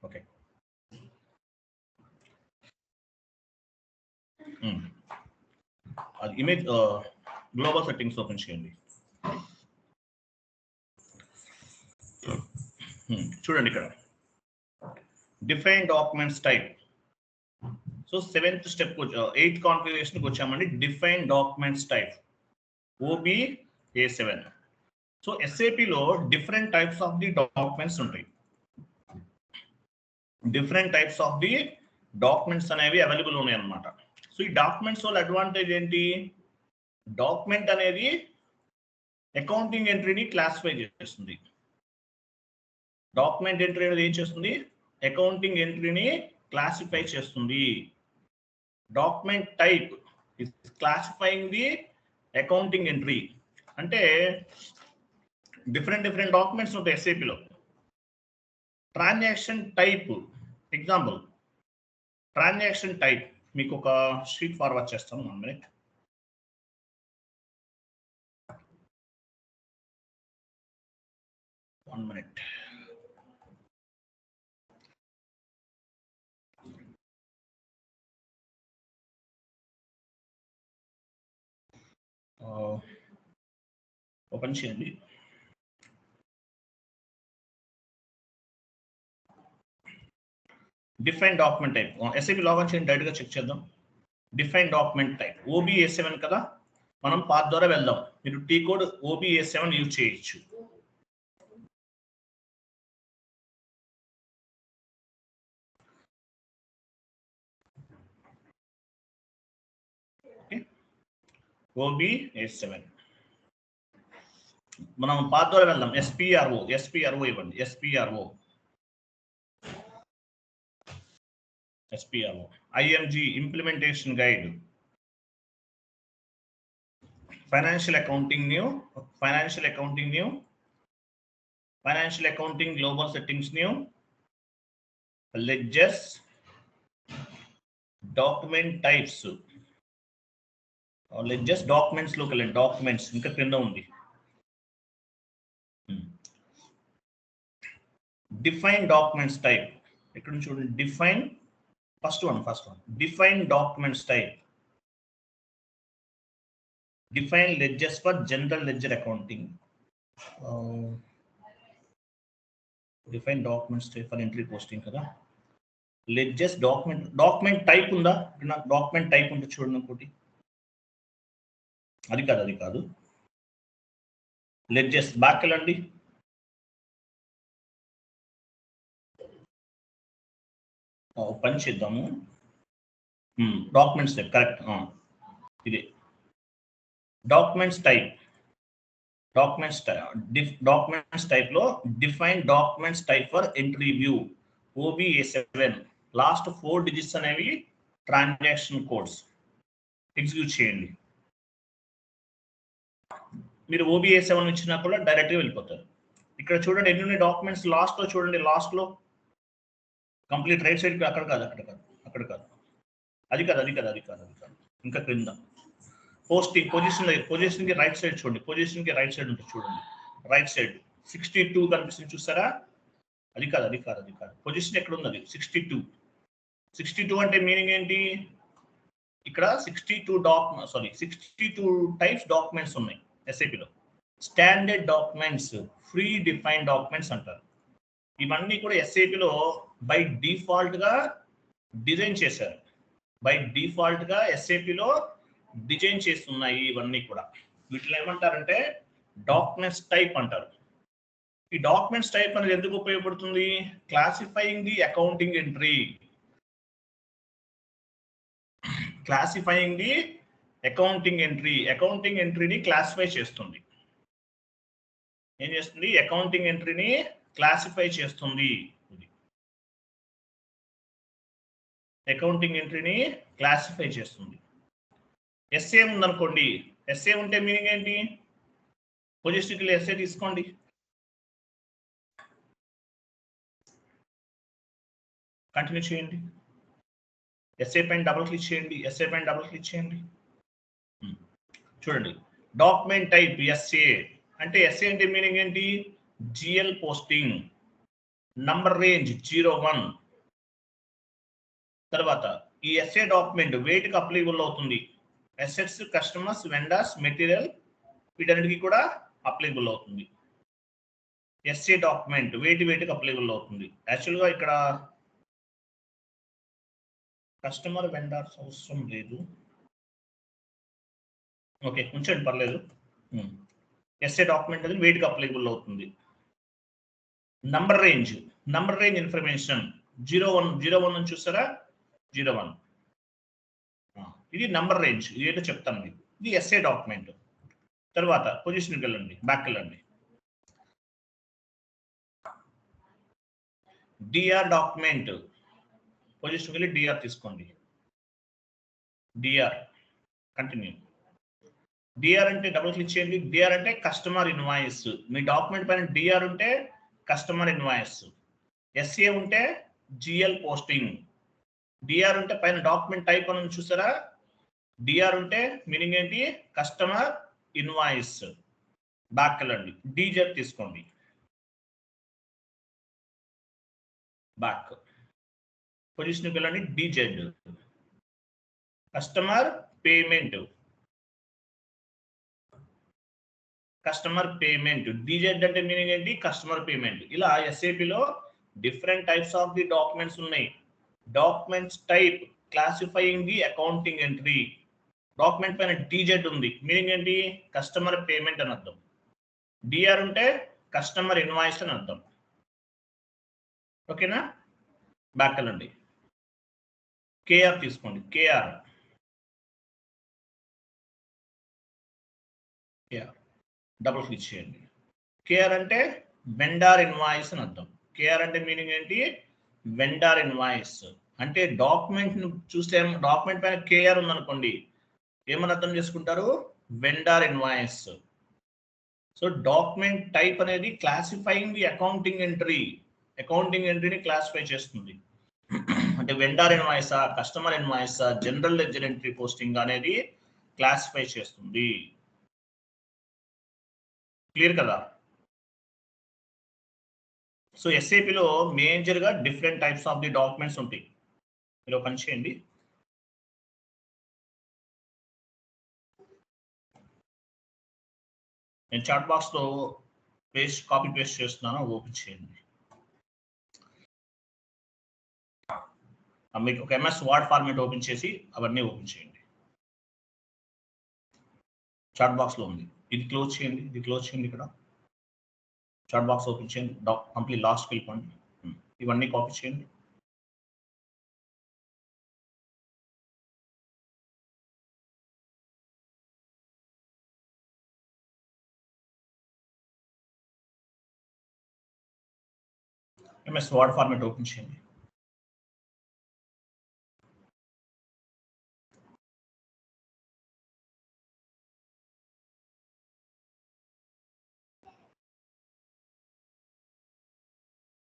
Okay. అది image global settings open చేయండి. చూడండి ఇక్కడ define documents type. So 7th step 8th కాన్ఫిగరేషన్కి వచ్చామండి. Define documents type OBA7. So SAPలో different types of the documents ఉంటాయి. Different types of the documents అనేవి అవైలబుల్ ఉన్నాయి అన్నమాట. సో ఈ డాక్యుమెంట్స్ వల్ల అడ్వాంటేజ్ ఏంటి? డాక్యుమెంట్ అనేది అకౌంటింగ్ ఎంట్రీని క్లాసిఫై చేస్తుంది. డాక్యుమెంట్ ఎంట్రీ అనేది ఏం చేస్తుంది? అకౌంటింగ్ ఎంట్రీని క్లాసిఫై చేస్తుంది. Document type is classifying the accounting entry. అంటే డిఫరెంట్ డాక్యుమెంట్స్ ఉంటాయి SAPలో. Transaction type example, transaction type మీకు ఒక షీట్ ఫార్వర్డ్ చేస్తాను. 1 minute. ఓపెన్ చేయండి. Define document type SAP login చేయండి, డైరెక్ట్గా చెక్ చేద్దాం. డిఫైన్ డాక్యుమెంట్ టైప్ OBA7 కదా, మనం పాత్ ద్వారా వెళ్దాం. మీరు T కోడ్ OBA7 యూజ్ చేయొచ్చు. OBA7 మనం పాత్ ద్వారా వెళ్దాం. SPRO ఇవ్వండి. SPRO IMG implementation guide, financial accounting new, financial accounting global settings new, ledgers, document types. Ledgers documents లోకి వెళ్ళండి. డాక్యుమెంట్స్ ఇంకా కింద ఉంది. డిఫైన్ డాక్యుమెంట్స్ టైప్ ఇక్కడ నుంచి చూడండి. Define first one define documents type. Define ledgers for general ledger accounting. Define documents type for entry posting కదా. Ledgers document type ఉందా? నాకు డాక్యుమెంట్ టైప్ ఉంటుంది చూడండి. ఇంకోటి అది కాదు. లెడ్జర్స్ బ్యాక్ వెళ్ళండి. పని చేద్దాము. Documents type correct. ఇదే డాక్యుమెంట్స్ టైప్ లో define documents type for entry view OBA7. Last 4 digits అనేవి ట్రాన్సాక్షన్ కోడ్స్. ఎగ్జిక్యూట్ చేయండి. మీరు OBA7 ఇచ్చినా కూడా డైరెక్ట్గా వెళ్ళిపోతారు. ఇక్కడ చూడండి ఎన్ని ఉన్నాయి డాక్యుమెంట్స్. లాస్ట్ లో చూడండి, లాస్ట్ లో కంప్లీట్ రైట్ సైడ్. అక్కడ కాదు. అది కాదు. ఇంకా క్రింద పోస్టింగ్ పొజిషన్ కి రైట్ సైడ్ చూడండి. పొజిషన్ కి రైట్ సైడ్ ఉంటుంది చూడండి. రైట్ సైడ్ 62 కనిపిస్తుంది చూసారా? అది కాదు. పొజిషన్ ఎక్కడ ఉంది? అది 62 అంటే మీనింగ్ ఏంటి? ఇక్కడ 62 టైప్స్ డాక్యుమెంట్స్ ఉన్నాయి SAPలో. Standard documents, free define documents అంటారు. ఇవన్నీ కూడా SAPలో బై డిఫాల్ట్ గా డిజైన్ చేశారు. SAPలో డిజైన్ చేస్తున్నాయి ఇవన్నీ కూడా. వీటిలో ఏమంటారంటే డాక్యుమెంట్స్ టైప్ అంటారు. ఈ డాక్యుమెంట్స్ టైప్ అనేది ఎందుకు ఉపయోగపడుతుంది? Classifying the accounting entry. Accounting ఎంట్రీని క్లాసిఫై చేస్తుంది. ఏం చేస్తుంది? అకౌంటింగ్ ఎంట్రీని క్లాసిఫై చేస్తుంది. SA ఉందనుకోండి. SA ఉంటే మీనింగ్ ఏంటి? పొజిషన్కి SA తీసుకోండి. కంటిన్యూ చేయండి. SA పైన డబుల్ క్లిక్ చేయండి. చూడండి డాక్యుమెంట్ టైప్ SA అంటే మీనింగ్ ఏంటి? GL posting. Number range 01. తర్వాత ఈ ఎస్ఏ డాక్యుమెంట్ వేటికి అప్లికబుల్ అవుతుంది? అసెట్స్, కస్టమర్స్, వెండర్స్, మెటీరియల్ వీటన్నిటికీ కూడా అప్లికబుల్ అవుతుంది. ఎస్ఏ డాక్యుమెంట్ వేటికి అప్లికబుల్ అవుతుంది? యాక్చువల్గా ఇక్కడ కస్టమర్ వెండర్స్ అవసరం లేదు, ఓకే ఉంచండి పర్లేదు. ఎస్ఏ డాక్యుమెంట్ అనేది వేటికి అప్లికబుల్ అవుతుంది? నంబర్ రేంజ్ ఇన్ఫర్మేషన్ 01 నుంచి చూస్తారా? 01 ఇది నంబర్ రేంజ్, ఇది ఏంటో చెప్తాను మీకు. ఇది ఎస్ఏ డాక్యుమెంట్. తర్వాత పొజిషన్కి వెళ్ళండి, బ్యాక్ వెళ్ళండి. డిఆర్ డాక్యుమెంట్, పొజిషన్కి వెళ్ళి డిఆర్ తీసుకోండి. DR continue. డిఆర్ అంటే డబుల్ క్లిక్ చేయండి. డిఆర్ అంటే కస్టమర్ ఇన్వాయిస్. మీ డాక్యుమెంట్ పైన డిఆర్ ఉంటే కస్టమర్ ఇన్వాయిస్, ఎస్ఏ ఉంటే జిఎల్ పోస్టింగ్. డిఆర్ ఉంటే పైన డాక్యుమెంట్ టైప్ అని చూసారా? డిఆర్ ఉంటే మీనింగ్ ఏంటి? Customer invoice. బ్యాక్ వెళ్ళండి, డీజెడ్ తీసుకోండి. బ్యాక్ పొజిషన్కి వెళ్ళండి, డీజెడ్ కస్టమర్ పేమెంట్. డీజెడ్ అంటే మీనింగ్ ఏంటి? Customer payment. ఇలా ఎస్ఏపిలో different types of the documents ఉన్నాయి. Documents type classifying the accounting entry. Document పైన డీజెడ్ ఉంది, మీనింగ్ ఏంటి? కస్టమర్ పేమెంట్ అని అర్థం. డిఆర్ ఉంటే కస్టమర్ ఇన్వాయిస్ అని అర్థం. ఓకేనా? బ్యాక్ వెళ్ళండి, కేఆర్ తీసుకోండి. కేఆర్ డబుల్ క్లిక్ చేయండి. కేఆర్ అంటే వెండార్ ఇన్వాయిస్ అని అర్థం. కేఆర్ అంటే మీనింగ్ ఏంటి? Vendor invoice. అంటే డాక్యుమెంట్ చూస్తే డాక్యుమెంట్ పైన కేఆర్ ఉందనుకోండి, ఏమని అర్థం చేసుకుంటారు? Vendor invoice. So document type అనేది క్లాసిఫైయింగ్ ది అకౌంటింగ్ ఎంట్రీని క్లాసిఫై చేస్తుంది. అంటే వెండార్ ఇన్వాయిసా, కస్టమర్ ఇన్వాయిసా, జనరల్ లెడ్జర్ ఎంట్రీ పోస్టింగ్ అనేది క్లాసిఫై చేస్తుంది. క్లియర్ కదా? సో ఎస్ఏపిలో మేజర్గా different types of the documents ఉంటాయి. మీరు పని చేయండి, నేను చాట్ బాక్స్లో కాపీ పేస్ట్ చేస్తున్నాను, ఓపెన్ చేయండి. మీకు ఒక ఎంఎస్ వర్డ్ ఫార్మేట్ ఓపెన్ చేసి అవన్నీ ఓపెన్ చేయండి. చాట్ బాక్స్లో ఉంది, ఇది క్లోజ్ చేయండి, ఇక్కడ చాట్ బాక్స్ ఓపెన్ చేయండి, కంప్లీట్ లాస్ట్కి వెళ్ళిపోండి, ఇవన్నీ కాపీ చేయండి. ఎంఎస్ వర్డ్ ఫార్మేట్ ఓపెన్ చేయండి.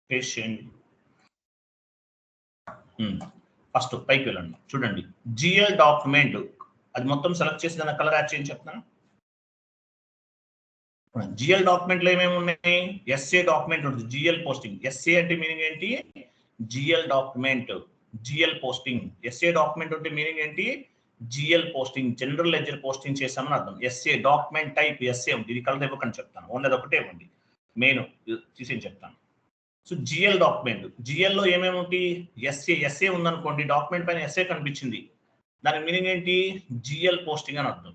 పేస్ట్ చేయండి. ఫస్ట్ పైకి వెళ్ళండి, చూడండి జిఎల్ డాక్యుమెంట్, అది మొత్తం సెలెక్ట్ చేసి దాని కలర్ యాడ్ చేయని చెప్తాను. జిఎల్ డాక్యుమెంట్ లో ఏమేమి ఉన్నాయి? ఎస్ఏ డాక్యుమెంట్ ఉంటుంది, జిఎల్ పోస్టింగ్. ఎస్ఏ అంటే మీనింగ్ ఏంటి? GL document, GL posting. SA document అంటే మీనింగ్ ఏంటి? GL posting, general ledger posting చేసామని అర్థం. ఎస్ఏ డాక్యుమెంట్ టైప్ ఎస్ఏ ఉంది, ఇది కలర్ ఇవ్వకని చెప్తాను, ఓన్లీ ఒకటే ఇవ్వండి, మెయిన్ తీసేసి చెప్తాను. సో జిఎల్ డాక్యుమెంట్, జిఎల్లో ఏమేమి ఉంటాయి? ఎస్ఏ ఉందనుకోండి, డాక్యుమెంట్ పైన ఎస్ఏ కనిపించింది, దాని మీనింగ్ ఏంటి? జిఎల్ పోస్టింగ్ అని అర్థం.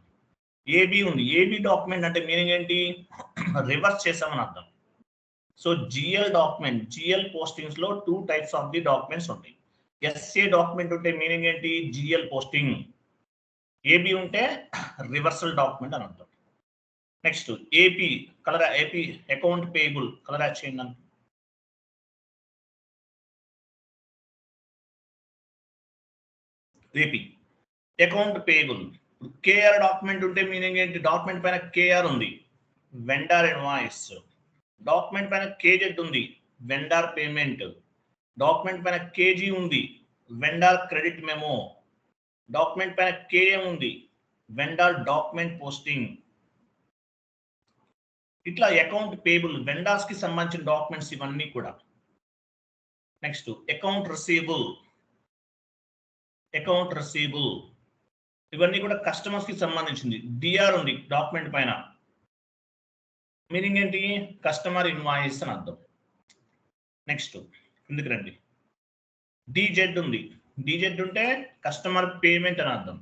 ఏబి ఉంది, ఏబి డాక్యుమెంట్ అంటే మీనింగ్ ఏంటి? రివర్స్ చేసామని అర్థం. So GL document, GL postings లో 2 టైప్స్ ఆఫ్ ది డాక్యుమెంట్స్ ఉంటాయి. ఎస్ఏ డాక్యుమెంట్ ఉంటే మీనింగ్ ఏంటి? GL posting. ఏబి ఉంటే రివర్సల్ డాక్యుమెంట్ అని అర్థం. Next AP colour, AP account payable colour add చేయండి. AP account payable. KR document ఉంటే మీనింగ్ ఏంటి? డాక్యుమెంట్ పైన కేఆర్ ఉంది, వెండార్ ఇన్వాయిస్. డాక్యుమెంట్ పైన కేజెడ్ ఉంది, వెండార్ పేమెంట్. డాక్యుమెంట్ పైన కేజీ ఉంది, వెండార్ క్రెడిట్ మెమో. డాక్యుమెంట్ పైన కేఎం ఉంది, వెండార్ డాక్యుమెంట్ పోస్టింగ్. ఇట్లా అకౌంట్ పేయబుల్, వెండార్స్ కి సంబంధించిన డాక్యుమెంట్స్ ఇవన్నీ కూడా. నెక్స్ట్ అకౌంట్ రిసీవబుల్ ఇవన్నీ కూడా కస్టమర్స్ కి సంబంధించింది. డిఆర్ ఉంది డాక్యుమెంట్ పైన, మీనింగ్ ఏంటి? కస్టమర్ ఇన్వాయిస్ అని అర్థం. నెక్స్ట్ ఎందుకు రండి, డిజెడ్ ఉంది. డిజెడ్ ఉంటే కస్టమర్ పేమెంట్ అని అర్థం.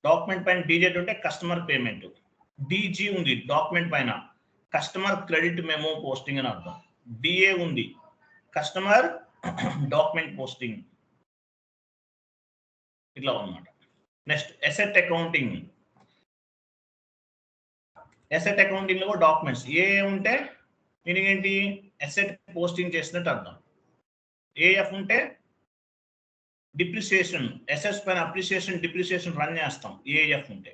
డాక్యుమెంట్ పైన డిజెడ్ ఉంటే కస్టమర్ పేమెంట్. డిజి ఉంది డాక్యుమెంట్ పైన, కస్టమర్ క్రెడిట్ మెమో పోస్టింగ్ అని అర్థం. డిఏ ఉంది కస్టమర్ డాక్యుమెంట్ పోస్టింగ్, ఇట్లా అన్నమాట. నెక్స్ట్ అసెట్ అకౌంటింగ్ లో డాక్యుమెంట్స్ ఏ ఉంటే మీనింగ్ ఏంటి? అసెట్ పోస్టింగ్ చేసినట్టు అర్థం. ఏఎఫ్ ఉంటే డిప్రిసియేషన్, అసెట్స్ పైన అప్రిసియేషన్ డిప్రిసియేషన్ రన్ చేస్తాం ఏఎఫ్ ఉంటే.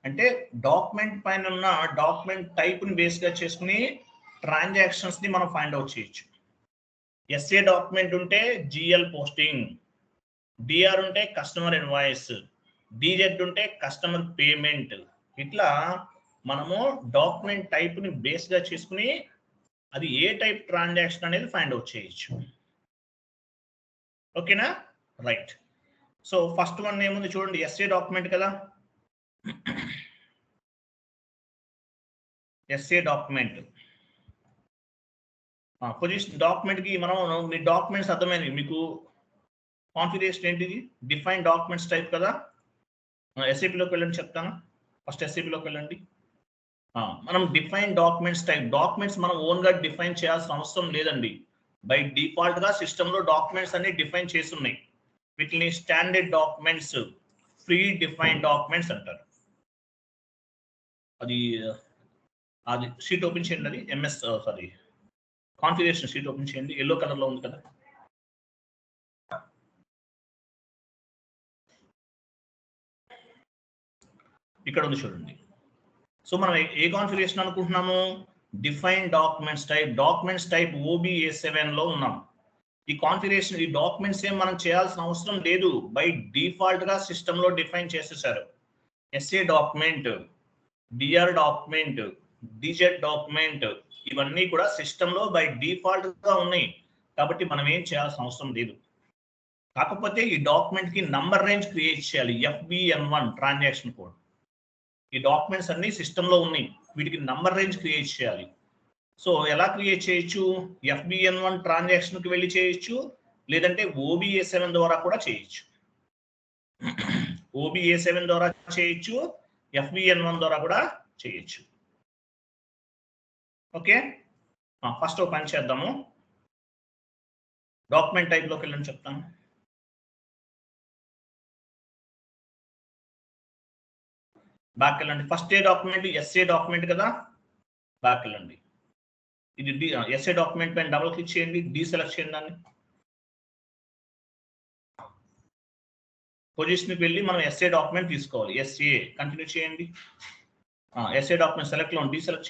అంటే డాక్యుమెంట్ పైన ఉన్న డాక్యుమెంట్ టైప్ ని బేస్ గా చేసుకుని ట్రాన్సాక్షన్స్ ని మనం ఫైండ్ అవుట్ చేయొచ్చు. ఎస్ఏ డాక్యుమెంట్ ఉంటే జిఎల్ పోస్టింగ్, డిఆర్ ఉంటే కస్టమర్ ఇన్వాయిస్, డిజెడ్ ఉంటే కస్టమర్ పేమెంట్. ఇట్లా మనము డాక్యుమెంట్ టైప్ ని బేస్ గా చేసుకుని అది ఏ టైప్ ట్రాన్సాక్షన్ అనేది ఫైండ్ అవుట్ చేయొచ్చు. ఓకేనా? రైట్. సో ఫస్ట్ వన్ ఏముంది చూడండి, ఎస్ఏ డాక్యుమెంట్ కదా. ఎస్ఏ డాక్యుమెంట్ పొజిషన్ డాక్యుమెంట్ కి మనం మీ డాక్యుమెంట్స్ అర్థమైనవి మీకు. కాన్ఫిగరేషన్ ఏంటిది? డిఫైన్ డాక్యుమెంట్స్ టైప్ కదా. ఎస్ఏపిలోకి వెళ్ళండి చెప్తాను. ఫస్ట్ ఎస్ఏపిలోకి వెళ్ళండి. మనం డిఫైన్ డాక్యుమెంట్స్ టైప్, డాక్యుమెంట్స్ మనం ఓన్ గా డిఫైన్ చేయాల్సిన అవసరం లేదండి. బై డిఫాల్ట్ గా సిస్టమ్ లో డాక్యుమెంట్స్ అన్ని డిఫైన్ చేసి ఉన్నాయి. వీటిని standard documents, free define documents అంటారు. అది షీట్ ఓపెన్ చేయండి. అది MS sorry configuration sheet open చేయండి. ఎల్లో కలర్ లో ఉంది కదా. ఇక్కడ ఉంది చూడండి. సో మనం ఏ కాన్ఫిగరేషన్ అనుకుంటున్నాము? డిఫైన్ డాక్యుమెంట్స్ టైప్ OBA7 లో ఉన్నాం. ఈ కాన్ఫిగరేషన్, ఈ డాక్యుమెంట్స్ ఏం మనం చేయాల్సిన అవసరం లేదు. బై డిఫాల్ట్ గా సిస్టమ్ లో డిఫైన్ చేసేసారు. SA document, DR document, DZ document, ఇవన్నీ కూడా సిస్టమ్ లో బై డిఫాల్ట్ గా ఉన్నాయి. కాబట్టి మనం ఏం చేయాల్సిన అవసరం లేదు. కాకపోతే ఈ డాక్యుమెంట్ కి నంబర్ రేంజ్ క్రియేట్ చేయాలి. FBN1 transaction code. ఈ డాక్యుమెంట్స్ అన్ని సిస్టమ్ లో ఉన్నాయి, వీటికి నంబర్ రేంజ్ క్రియేట్ చేయాలి. సో ఎలా క్రియేట్ చేయొచ్చు? FBN1 ట్రాన్సాక్షన్ కి వెళ్ళి చేయొచ్చు, లేదంటే OBA7 ద్వారా కూడా చేయొచ్చు. OBA7 ద్వారా చేయొచ్చు, FBN1 ద్వారా కూడా చేయొచ్చు. ఓకే, ఫస్ట్ ఒక పని చేద్దాము. డాక్యుమెంట్ టైప్ లోకి వెళ్ళని చెప్తాను. బ్యాక్ వెళ్ళండి. ఫస్ట్ ఏ డాక్యుమెంట్ ఎస్ఏ డాక్యుమెంట్ కదా, బ్యాక్ వెళ్ళండి. ఇది ఎస్ఏ డాక్యుమెంట్ పైన డబుల్ క్లిక్ చేయండి, డీసెలెక్ట్ చేయండి దాన్ని. పొజిషన్కి వెళ్ళి మనం ఎస్ఏ డాక్యుమెంట్ తీసుకోవాలి. ఎస్ఏ కంటిన్యూ చేయండి. ఎస్ఏ డాక్యుమెంట్ సెలెక్ట్ లో డీసెలెక్ట్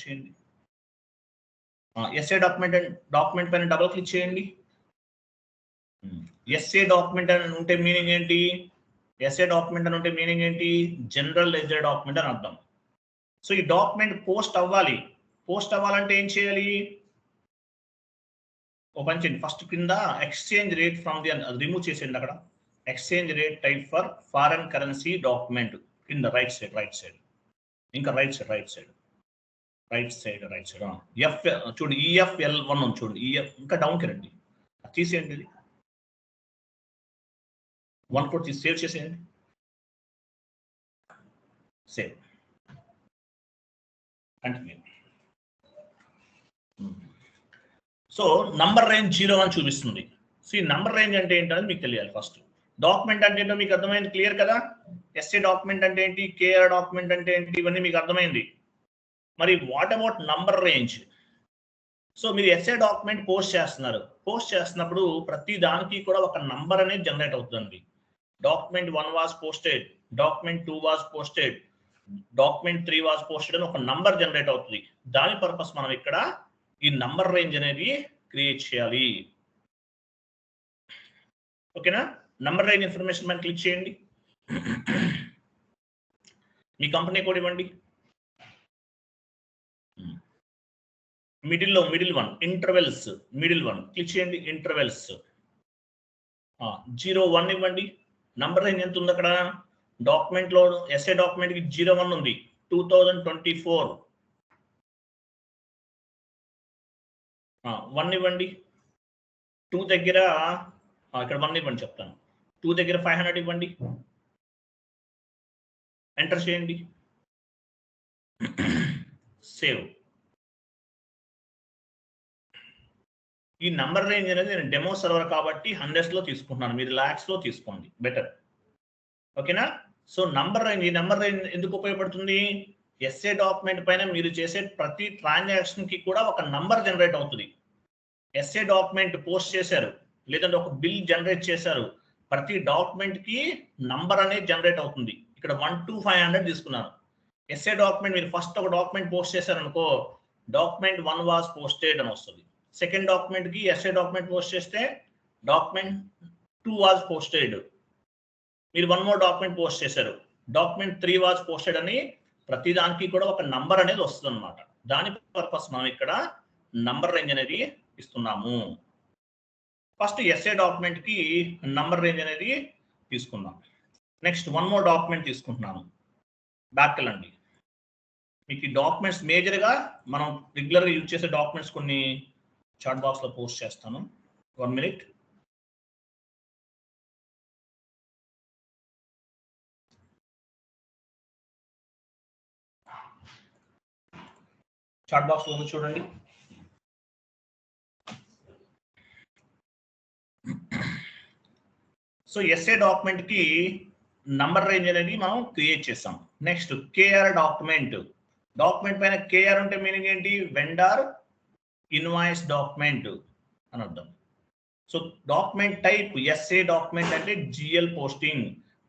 చేయండి. ఎస్ఏ డాక్యుమెంట్ పైన డబుల్ క్లిక్ చేయండి. ఎస్ఏ డాక్యుమెంట్ అని ఉంటే మీనింగ్ ఏంటి? ఎస్ఏ డాక్యుమెంట్ అని ఉంటే మీనింగ్ ఏంటి? జనరల్ లెడ్జర్ డాక్యుమెంట్ అని అర్థం. సో ఈ డాక్యుమెంట్ పోస్ట్ అవ్వాలి. పోస్ట్ అవ్వాలంటే ఏం చేయాలి? ఓపెన్ చేయండి. ఫస్ట్ కింద exchange rate from the remove చేసేయండి. అక్కడ exchange rate type for foreign currency document కింద రైట్ సైడ్ ఇంకా రైట్ సైడ్ ఎఫ్ చూడండి. EFL1 ఉంది చూడండి. EF ఇంకా డౌన్కి రండి, తీసేయండి. ఇది 1 కూడా తీసి సేవ్ చేసేయండి. Save continue. So number range 0 అని చూపిస్తుంది. సో ఈ నంబర్ రేంజ్ అంటే ఏంటనేది మీకు తెలియాలి. ఫస్ట్ డాక్యుమెంట్ అంటే ఏంటో మీకు అర్థమైంది, క్లియర్ కదా. ఎస్ఏ డాక్యుమెంట్ అంటే ఏంటి, KR డాక్యుమెంట్ అంటే ఏంటి, ఇవన్నీ మీకు అర్థమైంది. మరి what about number range? So మీరు ఎస్ఏ డాక్యుమెంట్ పోస్ట్ చేస్తున్నప్పుడు ప్రతి దానికి కూడా ఒక నంబర్ అనేది జనరేట్ అవుతుందండి. Document 1 was posted, document 2 was posted, document 3 was posted అని ఒక నంబర్ జనరేట్ అవుతుంది. దాని పర్పస్ మనం ఇక్కడ ఈ నంబర్ రేంజ్ అనేది క్రియేట్ చేయాలి. ఓకేనా? నంబర్ రేంజ్ ఇన్ఫర్మేషన్ పైన క్లిక్ చేయండి. మీ కంపెనీ కోడ్ ఇవ్వండి. Middle one intervals, middle one click చేయండి. ఇంటర్వెల్స్ 01 ఇవ్వండి. నంబర్ రేంజ్ ఎంత ఉంది అక్కడ డాక్యుమెంట్ లో? ఎస్ఏ డాక్యుమెంట్ కి 01 ఉంది. 2024 1 ఇవ్వండి. 2 దగ్గర ఇక్కడ 1 ఇవ్వండి చెప్తాను. 2 దగ్గర 500 ఇవ్వండి. ఎంటర్ చేయండి. సేవ్. ఈ నంబర్ రేంజ్ అనేది నేను డెమో సర్వర్ కాబట్టి 100s లో తీసుకుంటున్నాను, మీరు లాక్స్ లో తీసుకోండి బెటర్. ఓకేనా? సో నంబర్ రేంజ్, ఈ నంబర్ రేంజ్ ఎందుకు ఉపయోగపడుతుంది? ఎస్ఏ డాక్యుమెంట్ పైన మీరు చేసే ప్రతి ట్రాన్సాక్షన్ కి కూడా ఒక నంబర్ జనరేట్ అవుతుంది. ఎస్ఏ డాక్యుమెంట్ పోస్ట్ చేశారు, లేదంటే ఒక బిల్ జనరేట్ చేశారు, ప్రతి డాక్యుమెంట్ కి నంబర్ అనేది జనరేట్ అవుతుంది. ఇక్కడ 1 to 500 తీసుకున్నాను. ఎస్ఏ డాక్యుమెంట్ మీరు ఫస్ట్ ఒక డాక్యుమెంట్ పోస్ట్ చేశారనుకో, డాక్యుమెంట్ 1 వాజ్ పోస్టెడ్ అని వస్తుంది. సెకండ్ డాక్యుమెంట్ కి ఎస్ఏ డాక్యుమెంట్ పోస్ట్ చేస్తే డాక్యుమెంట్ 2 వాజ్ పోస్టెడ్. మీరు 1 మోర్ డాక్యుమెంట్ పోస్ట్ చేశారు, డాక్యుమెంట్ 3 వాజ్ పోస్టెడ్ అని ప్రతి దానికి కూడా ఒక నంబర్ అనేది వస్తుంది అనమాట. దాని పర్పస్ మనం ఇక్కడ నంబర్ రేంజ్ అనేది ఇస్తున్నాము. ఫస్ట్ ఎస్ఏ డాక్యుమెంట్ కి నంబర్ రేంజ్ అనేది తీసుకుందాం. నెక్స్ట్ 1 మోర్ డాక్యుమెంట్ తీసుకుంటున్నాను. బ్యాక్ వెళ్ళండి. మీకు ఈ డాక్యుమెంట్స్ మేజర్ గా మనం రెగ్యులర్ గా యూజ్ చేసే డాక్యుమెంట్స్ కొన్ని చాట్ బాక్స్ లో పోస్ట్ చేస్తాను. 1 minute. చాట్ బాక్స్ లో చూడండి. సో ఎస్ఏ డాక్యుమెంట్ కి నంబర్ రేంజ్ అనేది మనం క్రియేట్ చేస్తాం. Next KR document. డాక్యుమెంట్ పైన కేఆర్ అంటే మీనింగ్ ఏంటి? వెండర్ ఇన్వాయిస్ డాక్యుమెంట్ అని అర్థం. So document type SA document అంటే జిఎల్ పోస్టింగ్,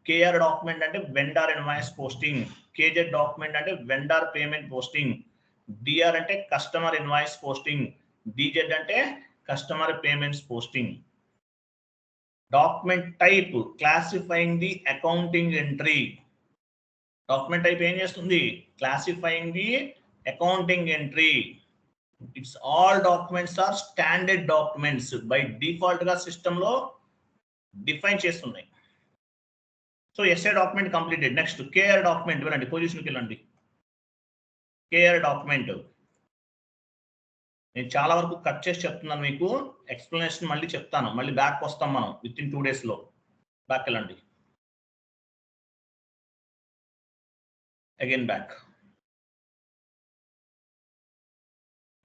కేఆర్ డాక్యుమెంట్ అంటే vendor invoice posting, KZ document అంటే వెండర్ పేమెంట్ పోస్టింగ్, డిఆర్ అంటే కస్టమర్ ఇన్వాయిస్ పోస్టింగ్, డిజెడ్ అంటే customer payments posting. Document type classifying the accounting entry. Document type ఏం చేస్తుంది? Classifying the accounting entry. It's all documents are standard documents. By default గా system లో define చేస్తున్నాయి. So SA document completed. Next KR document వెళ్ళండి, పొజిషన్కి వెళ్ళండి. KR document నేను చాలా వరకు కట్ చేసి చెప్తున్నాను మీకు, ఎక్స్ప్లెనేషన్ మళ్ళీ చెప్తాను, మళ్ళీ బ్యాక్ వస్తాం మనం విత్ ఇన్ 2 days లో. బ్యాక్ వెళ్ళండి. Again back.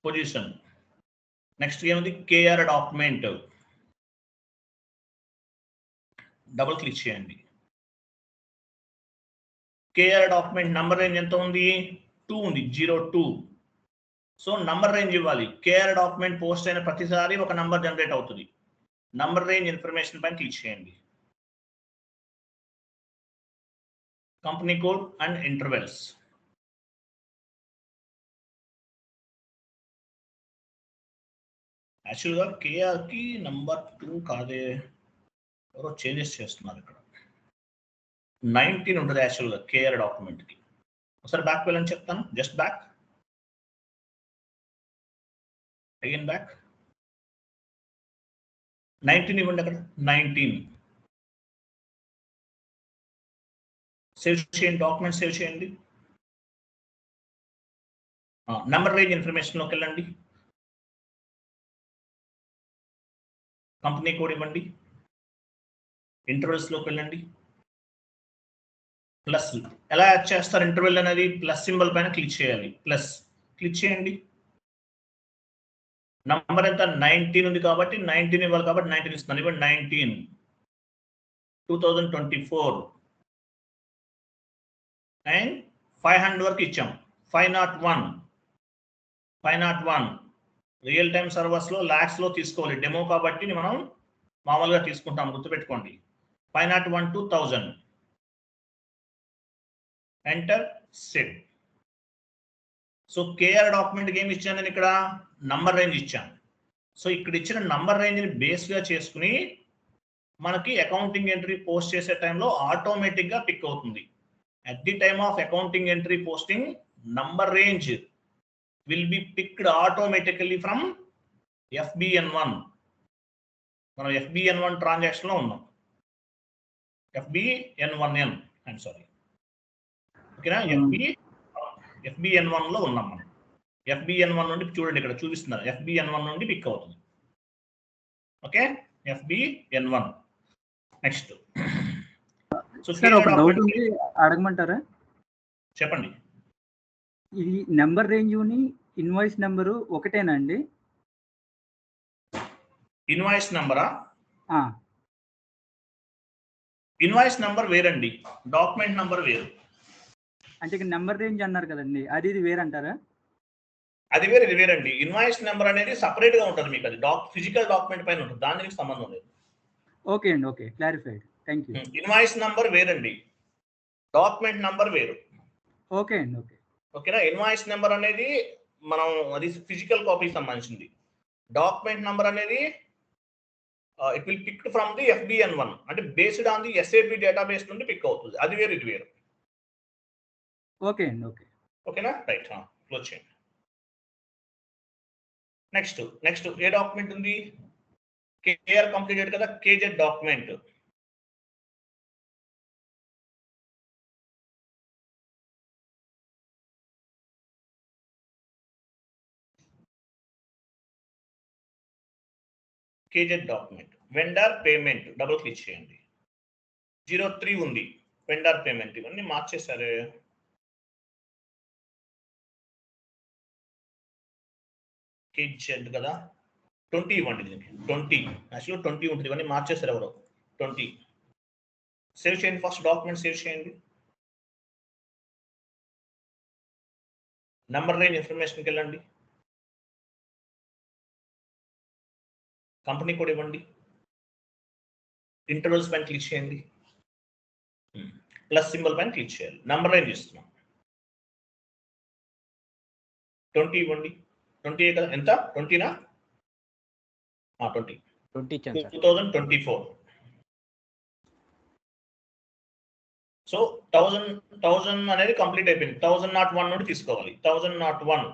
పొజిషన్. నెక్స్ట్ ఏముంది? KR document. డబుల్ క్లిక్ చేయండి. కేఆర్ డాక్యుమెంట్ నంబర్ రేంజ్ ఎంత ఉంది? 2 ఉంది, 02. సో నంబర్ రేంజ్ ఇవ్వాలి. కేఆర్ డాక్యుమెంట్ పోస్ట్ అయిన ప్రతిసారి ఒక నంబర్ జనరేట్ అవుతుంది. నంబర్ రేంజ్ ఇన్ఫర్మేషన్ పైన క్లిక్ చేయండి. Company code and intervals. యాక్చువల్గా కేఆర్ కి నంబర్ 2 కాదే, ఎవరో చేంజెస్ చేస్తున్నారు ఇక్కడ. 19 ఉంటుంది యాక్చువల్గా కేఆర్ డాక్యుమెంట్ కి. ఒకసారి బ్యాక్ వెళ్ళని చెప్తాను. Just back. Again back. 19 ఇవ్వండి అక్కడ. 19 సేవ్ చేయండి. డాక్యుమెంట్ సేవ్ చేయండి. నంబర్ రేంజ్ ఇన్ఫర్మేషన్ లోకి వెళ్ళండి. కంపెనీ కోడ్ ఇవ్వండి. ఇంటర్వెల్స్ లోకి వెళ్ళండి. ప్లస్ ఎలా యాడ్ చేస్తారు? ఇంటర్వెల్ అనేది ప్లస్ సింబల్ పైన క్లిక్ చేయాలి. ప్లస్ క్లిక్ చేయండి. నంబర్ ఎంత? 19 ఉంది కాబట్టి 19 ఇవ్వాలి కాబట్టి 19 ఇస్తున్నాను. ఇవ్వండి 19 2024 అండ్ 500 వరకు ఇచ్చాం. 501 రియల్ టైమ్ సర్వర్స్ లో లాక్స్ లో తీసుకోవాలి. డెమో కాబట్టి మనం మామూలుగా తీసుకుంటాం, గుర్తుపెట్టుకోండి. 501 to 1000. Enter. Set. So KR document ఏమి ఇచ్చాను నేను ఇక్కడ? నంబర్ రేంజ్ ఇచ్చాను. సో ఇక్కడ ఇచ్చిన నంబర్ రేంజ్ ని బేస్ గా చేసుకుని మనకి అకౌంటింగ్ ఎంట్రీ పోస్ట్ చేసే టైంలో ఆటోమేటిక్ గా పిక్ అవుతుంది. At the time of accounting entry posting number range will be picked automatically from FBN1. మనం FBN1 ట్రాన్సాక్షన్ లో ఉన్నాం. FBN1N I'm sorry. ఓకేనా? FBN1 లో ఉన్నాం మనం. FBN1 నుండి చూడండి, ఇక్కడ చూపిస్తున్నారు. FBN1 నుండి పిక్ అవుతుంది. Okay, FBN1. నెక్స్ట్ సార్ ఒక డౌట్ ఉంది, అడగమంటారా? చెప్పండి. ఇది నెంబర్ రేంజ్ ఇన్వాయిస్ నెంబరు ఒకటేనా అండి? ఇన్వాయిస్ నెంబరా? ఇన్వాయిస్ నెంబర్ వేరండి, డాక్యుమెంట్ నెంబర్ వేరు. అంటే నెంబర్ రేంజ్ అన్నారు కదండి, అది ఇది వేరంటారా? అది వేరు, ఇది వేరండి. ఇన్వాయిస్ నెంబర్ అనేది సపరేట్ గా ఉంటుంది మీకు, అది ఫిజికల్ డాక్యుమెంట్ పైన ఉంటుంది, దానికి సంబంధం లేదు. ఓకే అండి, okay, clarified, thank you. Invoice number వేరండి, డాక్యుమెంట్ నెంబర్ వేరు. ఓకే అండి, ఓకే. ఓకేనా? ఇన్వాయిస్ నెంబర్ అనేది మనం అది ఫిజికల్ కాపీకి సంబంధించింది. డాక్యుమెంట్ నెంబర్ అనేది it will pick from the FBN1, అంటే based on the SAP database నుండి పిక్ అవుతుంది. అది వేరు, ఇది వేరు. ఓకే అండి, ఓకే. ఓకేనా? రైట్, క్లోజ్ చేయండి. నెక్స్ట్ ఏ డాక్యుమెంట్ ఉంది? KR కంప్లీటెడ్ కదా, KZ document. KZ document vendor payment double click చేయండి. 03 ఉంది వెండర్ పేమెంట్, ఇవన్నీ మార్చేశారు. KZ కదా, 20 ఇవ్వండి దీనికి. 20 యాక్చువల్గా 20 ఉంటుంది, ఇవన్నీ మార్చేశారు ఎవరో. 20 సేవ్ చేయండి, ఫస్ట్ డాక్యుమెంట్ సేవ్ చేయండి. నెంబర్ రేంజ్ ఇన్ఫర్మేషన్కి వెళ్ళండి, కంపెనీ కోడ్ ఇవ్వండి, ఇంటర్వల్స్ పైన క్లిక్ చేయండి, ప్లస్ సింబల్ పైన క్లిక్ చేయాలి. నెంబర్ రేంజ్ ఇస్తున్నాం, 20 ఇవ్వండి. 20 కదా, ఎంత? 20నా? 20 2024. సో 1000 అనేది కంప్లీట్ అయిపోయింది. 1001 నుండి తీసుకోవాలి. 1001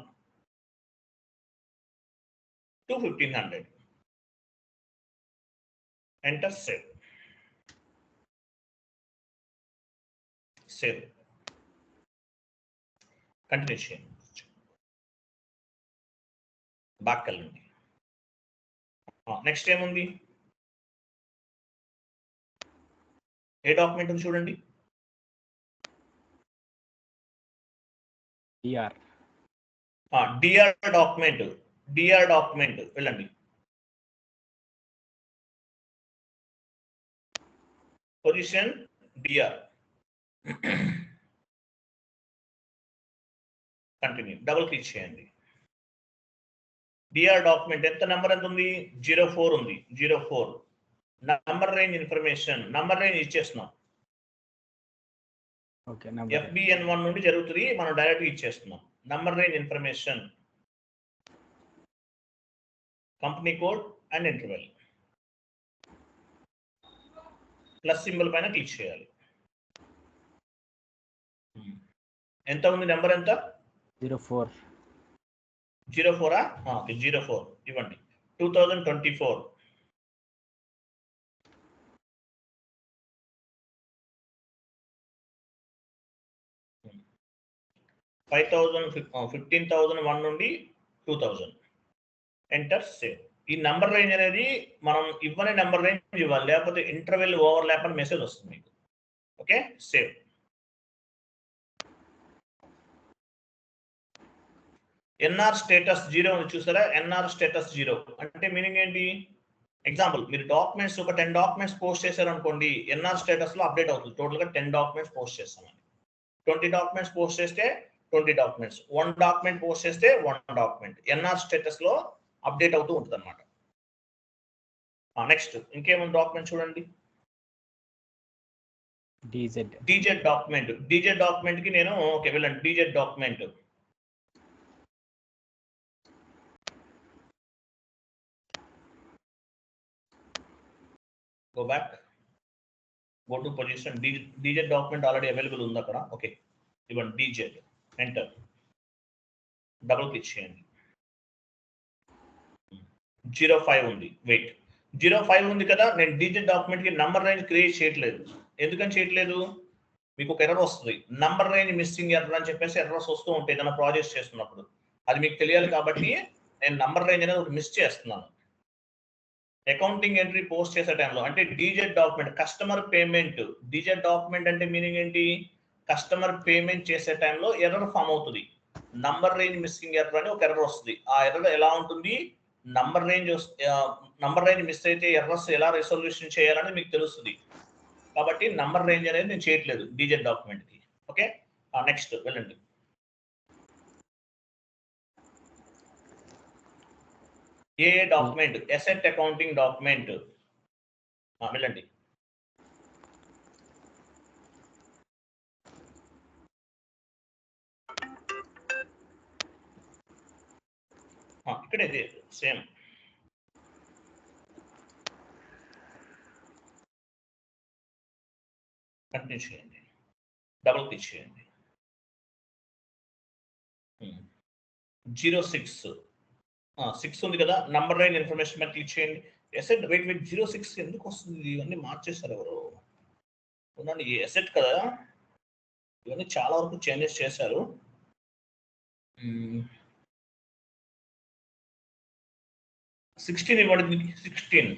to 1500. ఎంటర్, సేవ్ కంటిన్యూ చేయండి. బ్యాక్ వెళ్ళండి. నెక్స్ట్ ఏముంది? ఏ డాక్యుమెంట్ ఉంది చూడండి. డిఆర్ డాక్యుమెంట్ వెళ్ళండి. Position DR, continue, double click చేయండి. డిఆర్ డాక్యుమెంట్ ఎంత నెంబర్ ఎంత ఉంది? 04 ఉంది. 04 number range information, number range ఇచ్చేస్తున్నాం. FBN1 నుండి జరుగుతుంది, మనం డైరెక్ట్ ఇచ్చేస్తున్నాం. Number range information, company code and interval, plus symbol పైన క్లిక్ చేయాలి. ఎంత ఉంది నెంబర్? ఎంత? 04. 04 04 ఇవ్వండి. 2024 15,001 నుండి 2000. Enter, save. ఈ నెంబర్ రేంజ్ అనేది మనం ఇవ్వని నెంబర్ రేంజ్ ఇవ్వాలి, లేకపోతే ఇంటర్వెల్ ఓవర్ ల్యాప్ అని మెసేజ్ వస్తుంది మీకు. Okay, save. ఎన్ఆర్ స్టేటస్ 0 అని చూసారా? ఎన్ఆర్ స్టేటస్ 0 అంటే మీనింగ్ ఏంటి? ఎగ్జాంపుల్, మీరు డాక్యుమెంట్స్ ఒక 10 డాక్యుమెంట్స్ పోస్ట్ చేశారు అనుకోండి, ఎన్ఆర్ స్టేటస్ లో అప్డేట్ అవుతుంది. టోటల్ గా 10 డాక్యుమెంట్స్ పోస్ట్ చేస్తామని. 20 డాక్యుమెంట్స్ పోస్ట్ చేస్తే 20 డాక్యుమెంట్స్, 1 డాక్యుమెంట్ పోస్ట్ చేస్తే 1 డాక్యుమెంట్ ఎన్ఆర్ స్టేటస్ లో అప్డేట్ అవుతూ ఉంటుంది అనమాట. నెక్స్ట్ ఇంకేమైనా డాక్యుమెంట్ చూడండి. DZ document. డీజెడ్ డాక్యుమెంట్ కి నేను ఓకే వెళ్ళండి. DZ document, go back, go to position. DZ document already available ఉంది అక్కడ. ఓకే, ఇవ్వండి DZ, ఎంటర్. డబుల్ క్లిక్ చేయండి. 05 ఉంది. వెయిట్, 05 ఉంది కదా, నేను డిజిట్ డాక్యుమెంట్ కి నంబర్ రేంజ్ క్రియేట్ చేయట్లేదు. ఎందుకని చేయట్లేదు? మీకు ఒక ఎర్రర్ వస్తుంది, నంబర్ రేంజ్ మిస్సింగ్ ఎర్రర్ అని చెప్పేసి ఎర్రర్స్ వస్తూ ఉంటాయి ఏదైనా ప్రాజెక్ట్స్ చేస్తున్నప్పుడు. అది మీకు తెలియాలి కాబట్టి నేను నంబర్ రేంజ్ అనేది ఒకటి మిస్ చేస్తున్నాను. అకౌంటింగ్ ఎంట్రీ పోస్ట్ చేసే టైంలో, అంటే digit document customer payment, digit document అంటే మీనింగ్ ఏంటి? కస్టమర్ పేమెంట్ చేసే టైంలో ఎర్రర్ ఫామ్ అవుతుంది, నంబర్ రేంజ్ మిస్సింగ్ ఎర్రర్ అని ఒక ఎర్రర్ వస్తుంది. ఆ ఎర్రర్ ఎలా ఉంటుంది? నంబర్ రేంజ్ మిస్ అయితే ఎర్రర్స్ ఎలా రెసొల్యూషన్ చేయాలని మీకు తెలుస్తుంది. కాబట్టి నంబర్ రేంజ్ అనేది నేను చేయట్లేదు డిజిట్ డాక్యుమెంట్ కి. ఓకే, నెక్స్ట్ వెళ్ళండి. ఏ డాక్యుమెంట్? Asset accounting document. వెళ్ళండి. ఇక్కడ ఇది సేమ్. కంటిన్యూ చేయండి, డబుల్ క్లిక్ చేయండి. 06 ఉంది కదా, నంబర్ రేంజ్ ఇన్ఫర్మేషన్ మీద క్లిక్ చేయండి. ఎసెట్ వెయిట్ 06 ఎందుకు వస్తుంది? ఇవన్నీ మార్చేస్తారు ఎవరు? ఉండండి, ఈ ఎసెట్ కదా, ఇవన్నీ చాలా వరకు చేంజెస్ చేశారు. 16 ఇవ్వండి. 16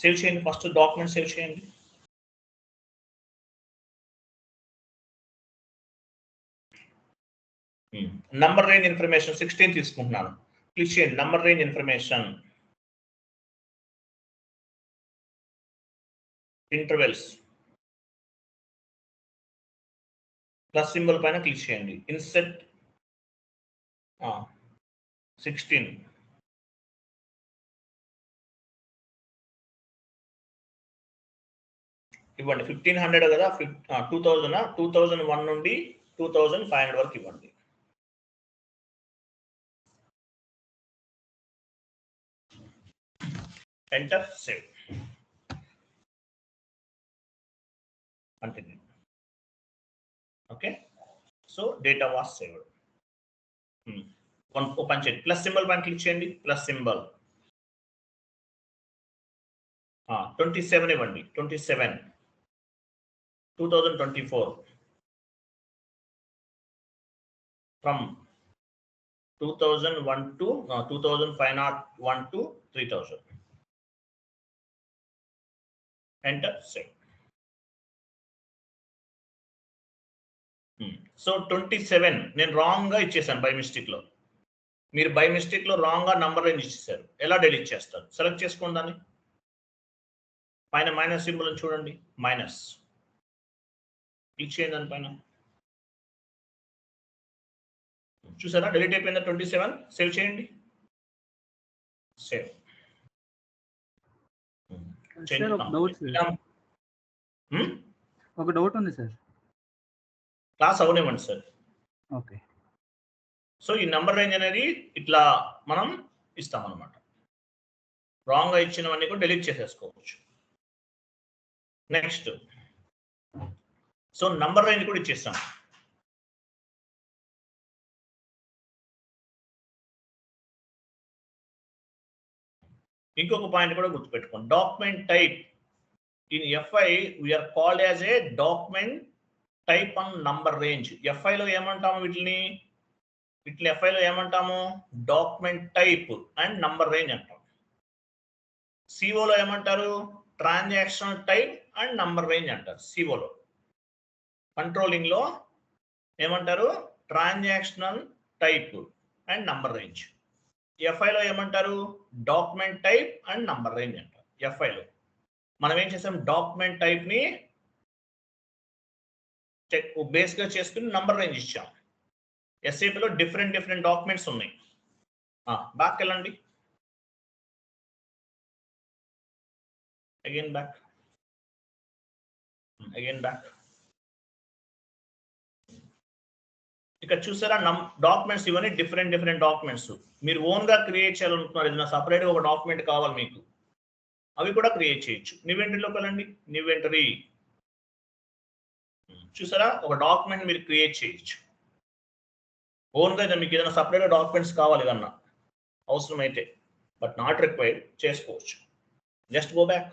సేవ్ చేయండి. ఫస్ట్ డాక్యుమెంట్ సేవ్ చేయండి. నంబర్ రేంజ్ ఇన్ఫర్మేషన్ 16 తీసుకుంటున్నాను. క్లిక్ చేయండి, number range information, intervals, plus symbol పైన క్లిక్ చేయండి. ఇన్సెట్ 16 ఇవ్వండి. 1500 కదా, 2001 నుండి 2500 వరకు ఇవ్వండి. Enter, save, continue. Okay, so data was saved. Open చేయండి, ప్లస్ సింబల్ పైన క్లిక్ చేయండి. ప్లస్ సింబల్ 27 ఇవ్వండి. 27 2024 from 2001 to 2501 to 3000. Enter, save. So 27 నేను రాంగ్ గా ఇచ్చేసాను బై మిస్టేక్ లో. మీరు బై మిస్టేక్ లో రాంగ్ గా నంబర్ రేంజ్ ఇచ్చేసారు. ఎలా డిలీట్ చేస్తారు? సెలెక్ట్ చేసుకోండి, దాన్ని పైన మైనస్ సింబల్ చూడండి, మైనస్ క్లిక్ చేయండి. దానిపైన చూసారా, డిలీట్ అయిపోయిందా? 27 సేవ్ చేయండి, సేవ్. ఒక డౌట్ ఉంది సార్. క్లాస్ అవనివ్వండి సార్. ఓకే, సో ఈ నంబర్ రేంజ్ అనేది ఇట్లా మనం ఇస్తాం అనమాట. రాంగ్ గా ఇచ్చినవన్నీ కూడా డిలీట్ చేసేసుకోవచ్చు. నెక్స్ట్, సో నంబర్ రేంజ్ కూడా ఇచ్చేస్తాం. ఇంకొక పాయింట్ కూడా గుర్తుపెట్టుకోండి, document type in FI we are called as a document type and number range. ఎఫ్ఐలో ఏమంటాము? వీటిని ఎఫ్ఐలో ఏమంటాము? Document type and number range అంటాం. సిఓలో ఏమంటారు? Transaction type and number range అంటారు. సిఓలో. కంట్రోలింగ్ లో ఏమంటారు? Transactional type and number range. ఎఫ్ఐలో ఏమంటారు? Document type and number range అంటారు. ఎఫ్ఐలో మనం ఏం చేసాం? డాక్యుమెంట్ టైప్ ని బేస్ గా చేసుకుని నంబర్ రేంజ్ ఇచ్చాం. ఎస్ఏపీలో డిఫరెంట్ డాక్యుమెంట్స్ ఉన్నాయి. బ్యాక్ వెళ్ళండి, అగైన్ బ్యాక్, ఇక్కడ చూసారా డాక్యుమెంట్స్ ఇవన్నీ డిఫరెంట్ డాక్యుమెంట్స్. మీరు ఓన్ గా క్రియేట్ చేయాలనుకుంటున్నారు, ఏదైనా సపరేట్ గా ఒక డాక్యుమెంట్ కావాలి మీకు, అవి కూడా క్రియేట్ చేయొచ్చు. న్యూ ఎంట్రీలోకి వెళ్ళండి, న్యూ ఎంట్రీ. చూసారా, ఒక డాక్యుమెంట్ మీరు క్రియేట్ చేయొచ్చు. ఓన్గా మీకు ఏదైనా సపరేట్గా డాక్యుమెంట్స్ కావాలి కన్నా అవసరమైతే, బట్ నాట్ రిక్వైర్డ్, చేసుకోవచ్చు. Just go back.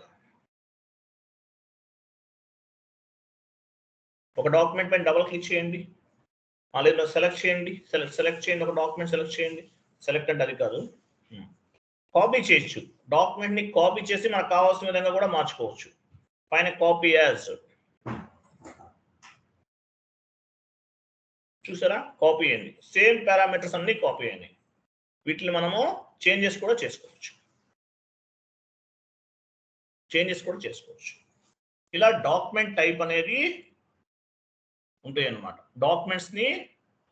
ఒక డాక్యుమెంట్ పైన డబుల్ క్లిక్ చేయండి, లేదా సెలెక్ట్ చేయండి, సెలెక్ట్ చేయండి, ఒక డాక్యుమెంట్ సెలెక్ట్ చేయండి. సెలెక్ట్ అంటే అది కాదు, కాపీ చేయొచ్చు. డాక్యుమెంట్ని కాపీ చేసి మనకు కావాల్సిన విధంగా కూడా మార్చుకోవచ్చు. పైన కాపీ యాజ్ చూసారా, కాపీ అయింది. సేమ్ పారామీటర్స్ అన్ని కాపీ అయినాయి. వీటిని మనము చేంజెస్ కూడా చేసుకోవచ్చు. ఇలా డాక్యుమెంట్ టైప్ అనేది ఉంటాయి అన్నమాట. డాక్యుమెంట్స్ని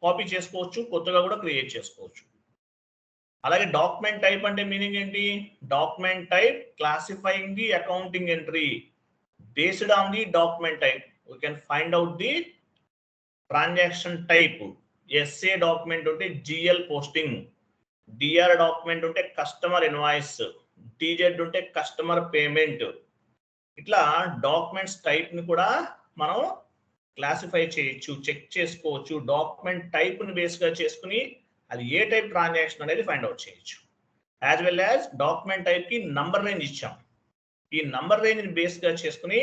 కాపీ చేసుకోవచ్చు, కొత్తగా కూడా క్రియేట్ చేసుకోవచ్చు. అలాగే డాక్యుమెంట్ టైప్ అంటే మీనింగ్ ఏంటి? Document type classifying the accounting entry based on the document type. We can find out the transaction type. SA document ఉంటే జిఎల్ పోస్టింగ్, డిఆర్ డాక్యుమెంట్ ఉంటే కస్టమర్ ఇన్వాయిస్, టీజెడ్ ఉంటే customer payment. ఇట్లా documents type ని కూడా మనం classify చేయొచ్చు, check చేసుకోవచ్చు. Document type ని బేస్ గా చేసుకుని అది ఏ టైప్ ట్రాన్సాక్షన్ అనేది ఫైండ్ అవుట్ చేయొచ్చు. As well as document type కి నంబర్ రేంజ్ ఇచ్చాం. ఈ నంబర్ రేంజ్ ని బేస్ గా చేసుకుని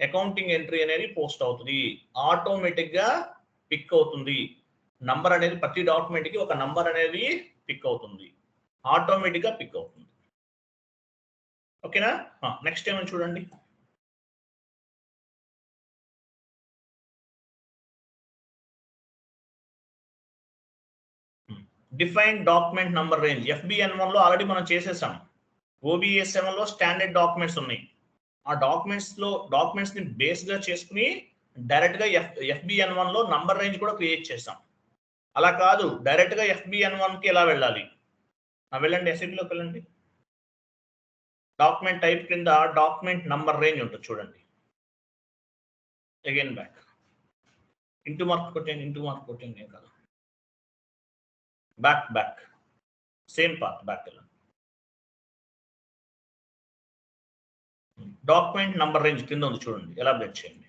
అకౌంటింగ్ ఎంట్రీ అనేది పోస్ట్ అవుతుంది, ఆటోమేటిక్ గా పిక్ అవుతుంది. నంబర్ అనేది ప్రతి డాక్యుమెంట్ కి ఒక నంబర్ అనేది పిక్ అవుతుంది, ఆటోమేటిక్ గా పిక్ అవుతుంది. ఓకేనా? నెక్స్ట్ ఏమని చూడండి. Define document number range. FBN1 లో ఆల్రెడీ మనం చేసేసాం. OBA7 లో స్టాండర్డ్ డాక్యుమెంట్స్ ఉన్నాయి. ఆ డాక్యుమెంట్స్ ని బేస్ గా చేసుకుని డైరెక్ట్ గా FBN1 లో నంబర్ రేంజ్ కూడా క్రియేట్ చేసాం. అలా కాదు, డైరెక్ట్ గా FBN1 కి ఎలా వెళ్ళాలి? వెళ్ళండి, SAPలోకి వెళ్ళండి. డాక్యుమెంట్ టైప్ కింద డాక్యుమెంట్ నంబర్ రేంజ్ ఉంటుంది చూడండి. అగైన్ బ్యాక్, ఇంటూ మార్క్ కొట్టండి, ఏం కాదు. బ్యాక్ సేమ్ పార్ట్, బ్యాక్ వెళ్ళండి. డాక్యుమెంట్ నంబర్ రేంజ్ కింద ఉంది చూడండి, ఎలాబరేట్ చేయండి.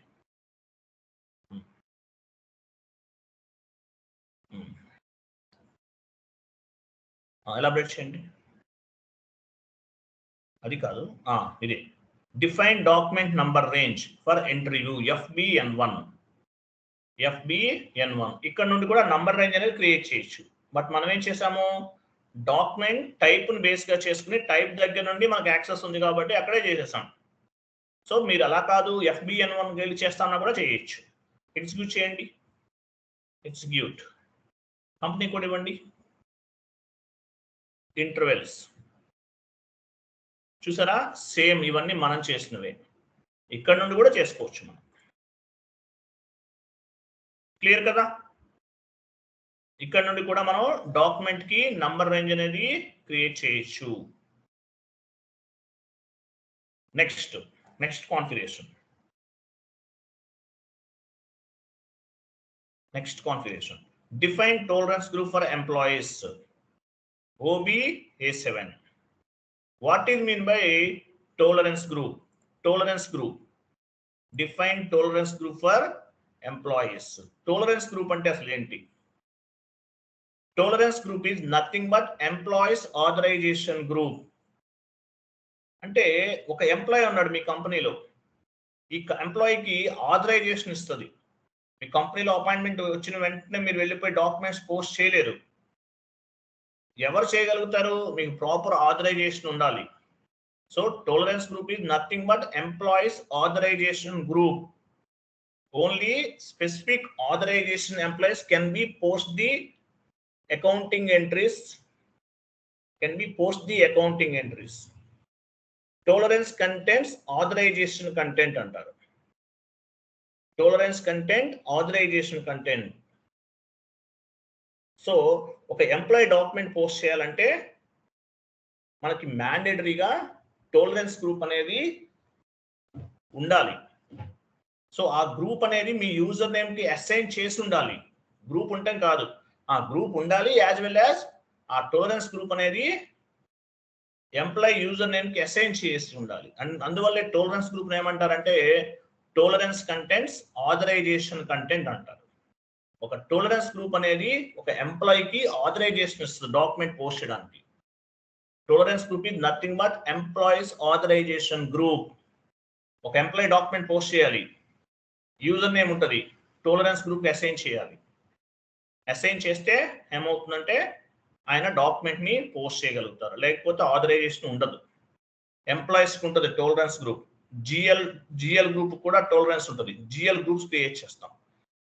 ఎలాబరేట్ చేయండి. అది కాదు, ఇది define document number range for entry view FBN1. ఇక్కడ నుండి కూడా నంబర్ రేంజ్ అనేది క్రియేట్ చేయొచ్చు. బట్ మనం ఏం చేసాము, డాక్యుమెంట్ టైప్ ని బేస్ గా చేసుకుని టైప్ దగ్గర నుండి మనకు యాక్సెస్ ఉంది కాబట్టి అక్కడే చేసేసాం. సో మీరు అలా కాదు, FBN1 వెళ్ళి చేస్తామన్నా కూడా చేయొచ్చు. ఎగ్జిక్యూట్ చేయండి. ఎగ్జిక్యూట్, కంపెనీ కోడ్ ఇవ్వండి, ఇంటర్వెల్స్. చూసారా, సేమ్ ఇవన్నీ మనం చేసినవే. ఇక్కడ నుండి కూడా చేసుకోవచ్చు మనం. క్లియర్ కదా? ఇక్కడ నుండి కూడా మనం డాక్యుమెంట్ కి నంబర్ రేంజ్ అనేది క్రియేట్ చేయొచ్చు. Next configuration. Define tolerance group for employees OBA7. What is mean by tolerance group? Define tolerance group for employees. Tolerance group అంటే అసలు ఏంటి? Tolerance group is nothing but employees authorization group. అంటే ఒక employee ఉన్నాడు మీ కంపెనీలో, ఈ ఎంప్లాయీకి authorization ఇస్తుంది. మీ కంపెనీలో అపాయింట్మెంట్ వచ్చిన వెంటనే మీరు వెళ్ళిపోయి డాక్యుమెంట్స్ పోస్ట్ చేయలేరు. ఎవరు చేయగలుగుతారు? మీకు ప్రాపర్ ఆథరైజేషన్ ఉండాలి. So tolerance group is nothing but employees authorization group. Only specific authorization employees can be post the accounting entries. Tolerance contents authorization content అంటారు. Tolerance content, authorization content. So ఒక employee document post చేయాలంటే మనకి మ్యాండేటరీగా tolerance group అనేది ఉండాలి. So ఆ group అనేది మీ user name కి అసైన్ చేసి ఉండాలి. గ్రూప్ ఉంటే కాదు, ఆ గ్రూప్ ఉండాలి. యాజ్ వెల్ యాజ్ ఆ టాలరెన్స్ గ్రూప్ అనేది ఎంప్లాయీ యూజర్ నేమ్ కి అసైన్ చేసి ఉండాలి. అందువల్లే టాలరెన్స్ గ్రూప్ ఏమంటారంటే టాలరెన్స్ కంటెంట్స్ ఆథరైజేషన్ కంటెంట్ అంటారు. ఒక టోలరెన్స్ గ్రూప్ అనేది ఒక ఎంప్లాయీకి ఆథరైజేషన్ ఇస్తుంది డాక్యుమెంట్ పోస్ట్ చేయడానికి. Tolerance group is nothing but employees authorization group. ఒక ఎంప్లాయీ డాక్యుమెంట్ పోస్ట్ చేయాలి, యూజర్ నేమ్ ఉంటుంది, టోలరెన్స్ గ్రూప్ అసైన్ చేయాలి. అసైన్ చేస్తే ఏమవుతుందంటే ఆయన డాక్యుమెంట్ ని పోస్ట్ చేయగలుగుతారు, లేకపోతే ఆథరైజేషన్ ఉండదు. ఎంప్లాయీస్ కి ఉంటుంది టోలరెన్స్ గ్రూప్. జిఎల్ గ్రూప్ కూడా టోలరెన్స్ ఉంటుంది. జిఎల్ గ్రూప్స్ క్రియేట్ చేస్తాం.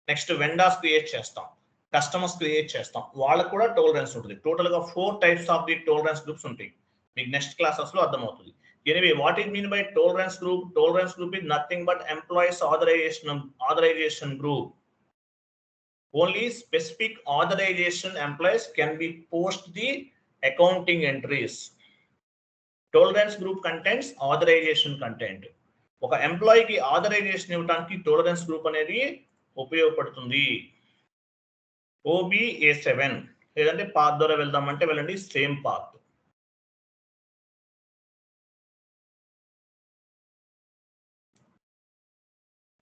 నెక్స్ట్ వెండార్స్ క్రియేట్ చేస్తాం, కస్టమర్స్ క్రియేట్ చేస్తాం, వాళ్ళకు కూడా టోలరెన్స్ ఉంటుంది. టోటల్ గా 4 types of the tolerance groups ఉంటాయి. మీకు నెక్స్ట్ క్లాసెస్ లో అర్థమవుతుంది. Anyway what is mean by tolerance group? Tolerance group is nothing but employees authorization group. Only specific authorization employees can be post the accounting entries. Tolerance group contains authorization content. ఒక ఎంప్లాయీకి authorisation ఇవ్వడానికి tolerance group అనేది ఉపయోగపడుతుంది. OBA7 లేదంటే path ద్వారా వెళ్దామంటే వెళ్ళండి, same path.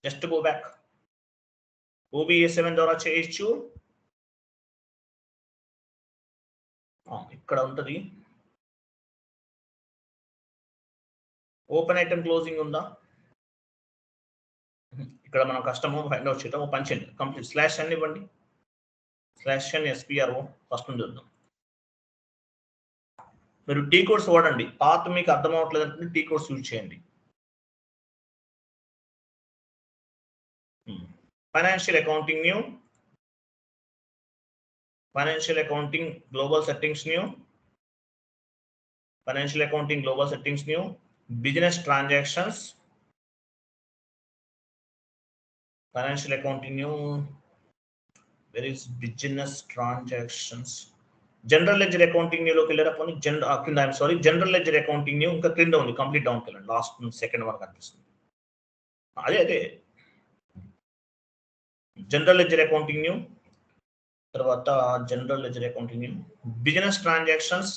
Just go back. OBA7 ద్వారా చేయొచ్చు. ఇక్కడ ఉంటుంది. ఓపెన్ ఐటమ్ క్లోజింగ్ ఉందా? ఇక్కడ మనం కస్టమర్ ఫైండ్ అవుట్ చేద్దాం. పంచండి కంప్లీట్ స్లాష్ అని ఇవ్వండి. స్లాష్ అని SPRO ఫస్ట్ నుండి చూద్దాం. మీరు టీ కోడ్స్ వాడండి. పాత్ మీకు అర్థం అవ్వట్లేదు అంటే టీ కోడ్స్ యూజ్ చేయండి. Financial accounting new, financial accounting global settings new, financial accounting global settings new, business transactions, financial accounting new, where is business transactions, general ledger accounting new loki lera poni I'm sorry, general ledger accounting new inka kinda undi complete down kelandi last second one kanipistundi. అదే general ledger accounting new, తర్వాత general ledger accounting new, business transactions,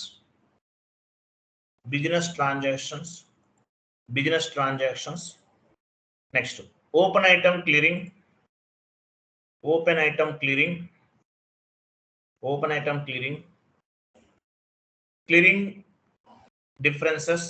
next open item clearing, clearing differences,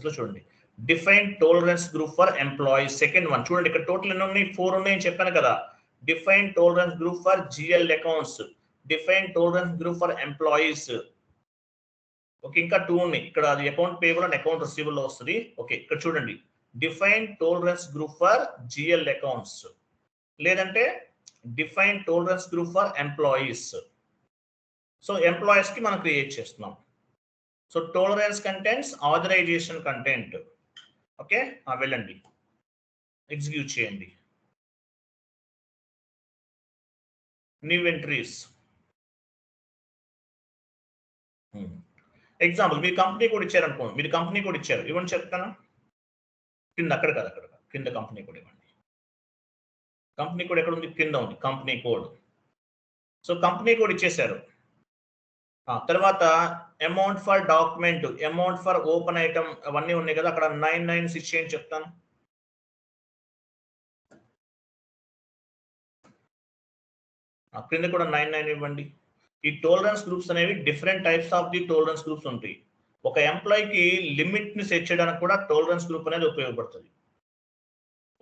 లో చూడండి define tolerance group for employees. Second one చూడండి, ఇక్కడ total ఎన్ని ఉన్నాయి? 4 ఉన్నాయని చెప్పాను కదా. Define tolerance group for GL accounts, define tolerance group for employees. Okay, ఇంకా 2 ఉన్నాయి. ఇక్కడ అది account payable and account receivable లో వస్తుంది. ఓకే, ఇక్కడ చూడండి define tolerance group for GL accounts, లేదంటే define tolerance group for employees. So employees కి మనం క్రియేట్ చేస్తున్నాం. So tolerance contains authorization content. Okay, వెళ్ళండి ఎగ్జిక్యూట్ చేయండి. New entries. ఎగ్జాంపుల్ మీరు కంపెనీ కూడా ఇచ్చారు అనుకోండి, మీరు కంపెనీ కూడా ఇచ్చారు, ఇవ్వండి చెప్తాను. కింద అక్కడ కాదు, అక్కడ కింద కంపెనీ కోడ్ ఇవ్వండి. కంపెనీ కోడ్ ఎక్కడ ఉంది? కింద ఉంది company code. So company code ఇచ్చేసారు. తర్వాత amount for document, amount for open item అవన్నీ ఉన్నాయి కదా, అక్కడ 996 చేయండి చెప్తాను. క్రింద కూడా 99 ఇవ్వండి. ఈ టోలరెన్స్ గ్రూప్స్ అనేవి different types of the tolerance groups ఉంటాయి. ఒక ఎంప్లాయీకి లిమిట్ ని సెట్ చేయడానికి కూడా టోలరెన్స్ గ్రూప్ అనేది ఉపయోగపడుతుంది.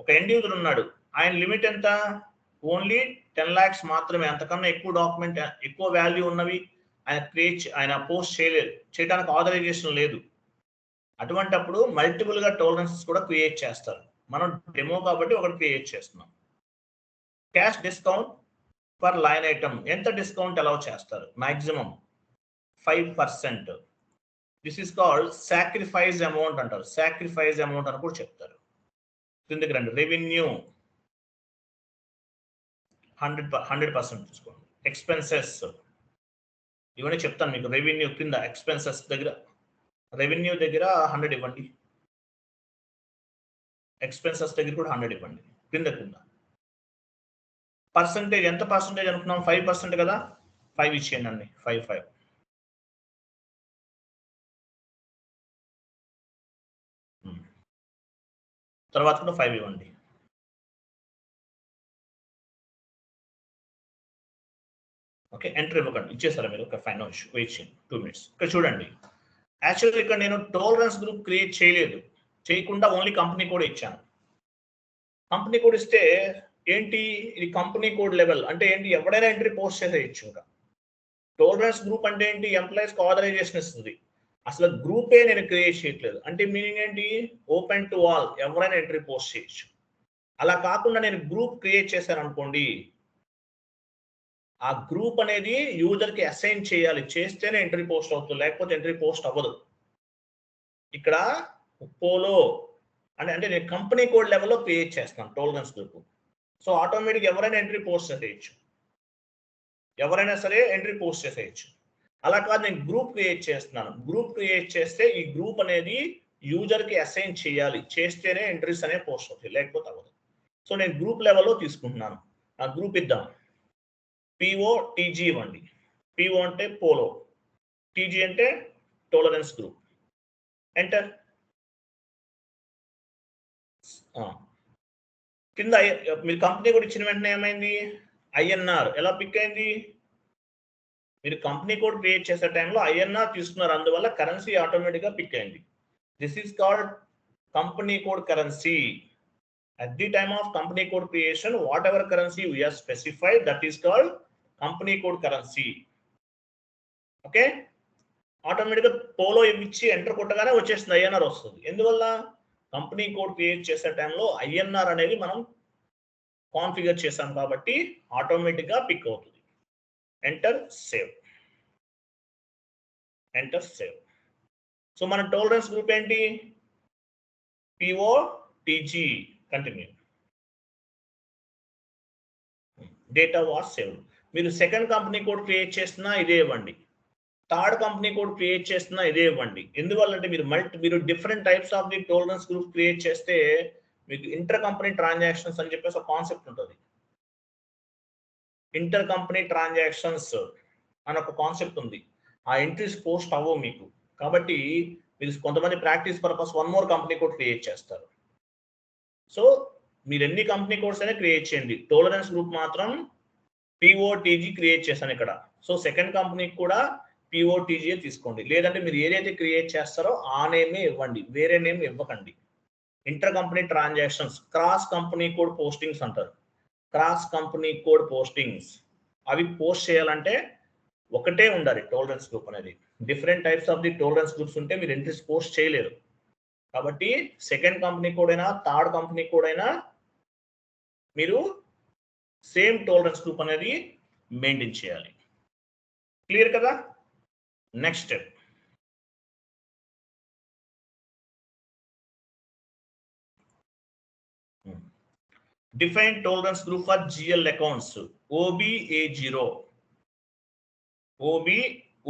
ఒక ఇండివిజువల్ ఉన్నాడు, ఆయన లిమిట్ ఎంత? ఓన్లీ 10 lakhs మాత్రమే. అంతకన్నా ఎక్కువ డాక్యుమెంట్, ఎక్కువ వాల్యూ ఉన్నవి ఆయన పోస్ట్ చేయడానికి ఆథరైజేషన్ లేదు. అటువంటప్పుడు మల్టిపుల్ గా టోలరెన్సెస్ కూడా క్రియేట్ చేస్తారు. మనం డెమో కాబట్టి ఒకటి క్రియేట్ చేస్తున్నాం. Cash discount for line item, ఎంత డిస్కౌంట్ అలౌ చేస్తారు? Maximum 5%. This is called sacrifice amount అంటారు. సాక్రిఫైస్ అమౌంట్ అని కూడా చెప్తారు. కిందకి రండి. రెవెన్యూ 100% తీసుకోండి. ఎక్స్పెన్సెస్ ఇవన్నీ చెప్తాను మీకు. రెవెన్యూ కింద ఎక్స్పెన్సెస్ దగ్గర, రెవెన్యూ దగ్గర 100 ఇవ్వండి. ఎక్స్పెన్సెస్ దగ్గర కూడా 100 ఇవ్వండి. కింద పర్సంటేజ్ ఎంత పర్సంటేజ్ అనుకున్నాం? 5% కదా, 5 ఇచ్చేయండి. 5 తర్వాత కూడా 5 ఇవ్వండి. ఓకే, ఎంటర్ ఇవ్వకండి, ఇచ్చేసారా మీరు? ఒక 5 నిమిషం వెయిట్ చేయండి, 2 మినిట్స్. ఇక్కడ చూడండి, యాక్చువల్గా ఇక్కడ నేను టాలరెన్స్ గ్రూప్ క్రియేట్ చేయకుండా ఓన్లీ కంపెనీ కోడ్ ఇచ్చాను. కంపెనీ కోడ్ ఇస్తే ఏంటి, ఇది కంపెనీ కోడ్ లెవెల్ అంటే ఏంటి, ఎవడైనా ఎంట్రీ పోస్ట్ చేసేయచ్చు. ఇంకా టాలరెన్స్ గ్రూప్ అంటే ఏంటి, ఎంప్లాయీస్కి ఆథరైజేషన్ ఇస్తుంది. అసలు గ్రూపే నేను క్రియేట్ చేయట్లేదు. అంటే మీనింగ్ ఏంటి, ఓపెన్ టు ఆల్, ఎవరైనా ఎంట్రీ పోస్ట్ చేయొచ్చు. అలా కాకుండా నేను గ్రూప్ క్రియేట్ చేశాను అనుకోండి, ఆ గ్రూప్ అనేది యూజర్కి అసైన్ చేయాలి, చేస్తేనే ఎంట్రీ పోస్ట్ అవుతుంది, లేకపోతే ఎంట్రీ పోస్ట్ అవ్వదు. ఇక్కడ పోలో అంటే నేను కంపెనీ కోడ్ లెవెల్లో క్రియేట్ చేస్తాను టాలరెన్స్ గ్రూప్. సో ఆటోమేటిక్ ఎవరైనా ఎంట్రీ పోస్ట్ చేసేయచ్చు, ఎవరైనా సరే ఎంట్రీ పోస్ట్ చేసేయచ్చు. అలా కాదు, నేను గ్రూప్ క్రియేట్ చేస్తున్నాను. గ్రూప్ క్రియేట్ చేస్తే ఈ గ్రూప్ అనేది యూజర్కి అసైన్ చేయాలి, చేస్తేనే ఎంట్రీస్ అనేవి పోస్ట్ అవుతాయి, లేకపోతే అవ్వదు. సో నేను గ్రూప్ లెవెల్లో తీసుకుంటున్నాను. ఆ గ్రూప్ ఇద్దాం, పిఓ టీజీ ఇవ్వండి. పిఓ అంటే పోలో, టీజీ అంటే టాలరెన్స్ గ్రూప్. ఎంటర్. కింద మీరు కంపెనీ కూడా ఇచ్చిన వెంటనే ఏమైంది, ఐఎన్ఆర్ ఎలా పిక్ అయింది? మీరు కంపెనీ కోడ్ క్రియేట్ చేసే టైంలో ఐఎన్ఆర్ తీసుకున్నారు, అందువల్ల కరెన్సీ ఆటోమేటిక్గా పిక్ అయింది. This is called company code currency. At the time of company code creation, whatever currency we have specified, that is called company code currency. Okay, ఆటోమేటిక్గా polo ఇచ్చి enter కొట్టగానే వచ్చేస్తుంది, ఐఎన్ఆర్ వస్తుంది. ఎందువల్ల, కంపెనీ కోడ్ క్రియేట్ చేసే టైంలో INR అనేది మనం కాన్ఫిగర్ చేసాం కాబట్టి ఆటోమేటిక్గా పిక్ అవుతుంది. Enter save, enter save. So మన టాలరెన్స్ గ్రూప్ ఏంటి, PO TG. Continue. Data was saved. మీరు సెకండ్ కంపెనీ కోడ్ క్రియేట్ చేస్తున్నా ఇదే ఇవ్వండి, థర్డ్ కంపెనీ కోడ్ క్రియేట్ చేస్తున్నా ఇదే ఇవ్వండి. ఎందువల్లంటే మీరు different types of the tolerance group create చేస్తే మీకు ఇంటర్ కంపెనీ ట్రాన్సాక్షన్స్ అని చెప్పేసి ఒక కాన్సెప్ట్ ఉంటుంది. ఇంటర్ కంపెనీ ట్రాన్సాక్షన్స్ అని ఒక కాన్సెప్ట్ ఉంది. ఆ ఎంట్రీస్ పోస్ట్ అవ్వవు మీకు. కాబట్టి మీరు కొంతమంది practice purpose one more company code create చేస్తారు. సో మీరు ఎన్ని కంపెనీ కోడ్స్ అయినా క్రియేట్ చేయండి, టాలరెన్స్ గ్రూప్ మాత్రం పిఓటీజీ క్రియేట్ చేశాను ఇక్కడ. సో సెకండ్ కంపెనీకి కూడా పిఓటీజీ తీసుకోండి, లేదంటే మీరు ఏదైతే క్రియేట్ చేస్తారో ఆ నేమే ఇవ్వండి, వేరే నేమ్ ఇవ్వకండి. Inter company transactions, cross company code postings అంటారు. క్రాస్ కంపెనీ కోడ్ పోస్టింగ్స్ అవి పోస్ట్ చేయాలంటే ఒకటే ఉండాలి టాలరెన్స్ గ్రూప్ అనేది. Different types of the tolerance groups ఉంటే మీరు ఎంట్రీస్ పోస్ట్ చేయలేరు. కాబట్టి సెకండ్ కంపెనీ కోడ్ అయినా థర్డ్ కంపెనీ కోడ్ అయినా మీరు సేమ్ టాలరెన్స్ గ్రూప్ అనేది మెయింటైన్ చేయాలి. క్లియర్ కదా? Next step, define tolerance group for GL accounts OBA0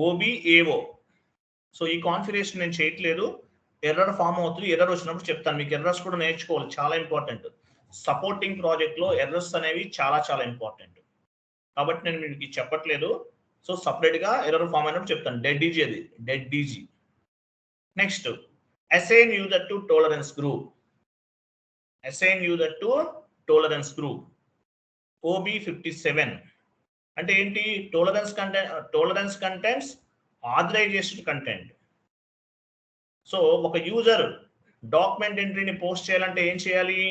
OBAO. So ఈ కాన్ఫిగరేషన్ నేను చేయట్లేదు, ఎర్రర్ ఫామ్ అవుతుంది. ఎర్రర్ వచ్చినప్పుడు చెప్తాను మీకు. ఎర్రర్స్ కూడా నేర్చుకోవాలి, చాలా ఇంపార్టెంట్. సపోర్టింగ్ ప్రాజెక్ట్లో ఎర్రర్స్ అనేవి చాలా ఇంపార్టెంట్. కాబట్టి నేను మీకు చెప్పట్లేదు. సో సపరేట్గా ఎర్రర్ ఫామ్ అయినప్పుడు చెప్తాను. Dead DG. Next, assign user to tolerance group. Assign user to tolerance group OB57 అంటే ఏంటి, tolerance contents authorization content. So ఒక యూజర్ డాక్యుమెంట్ ఎంట్రీని పోస్ట్ చేయాలంటే ఏం చేయాలి,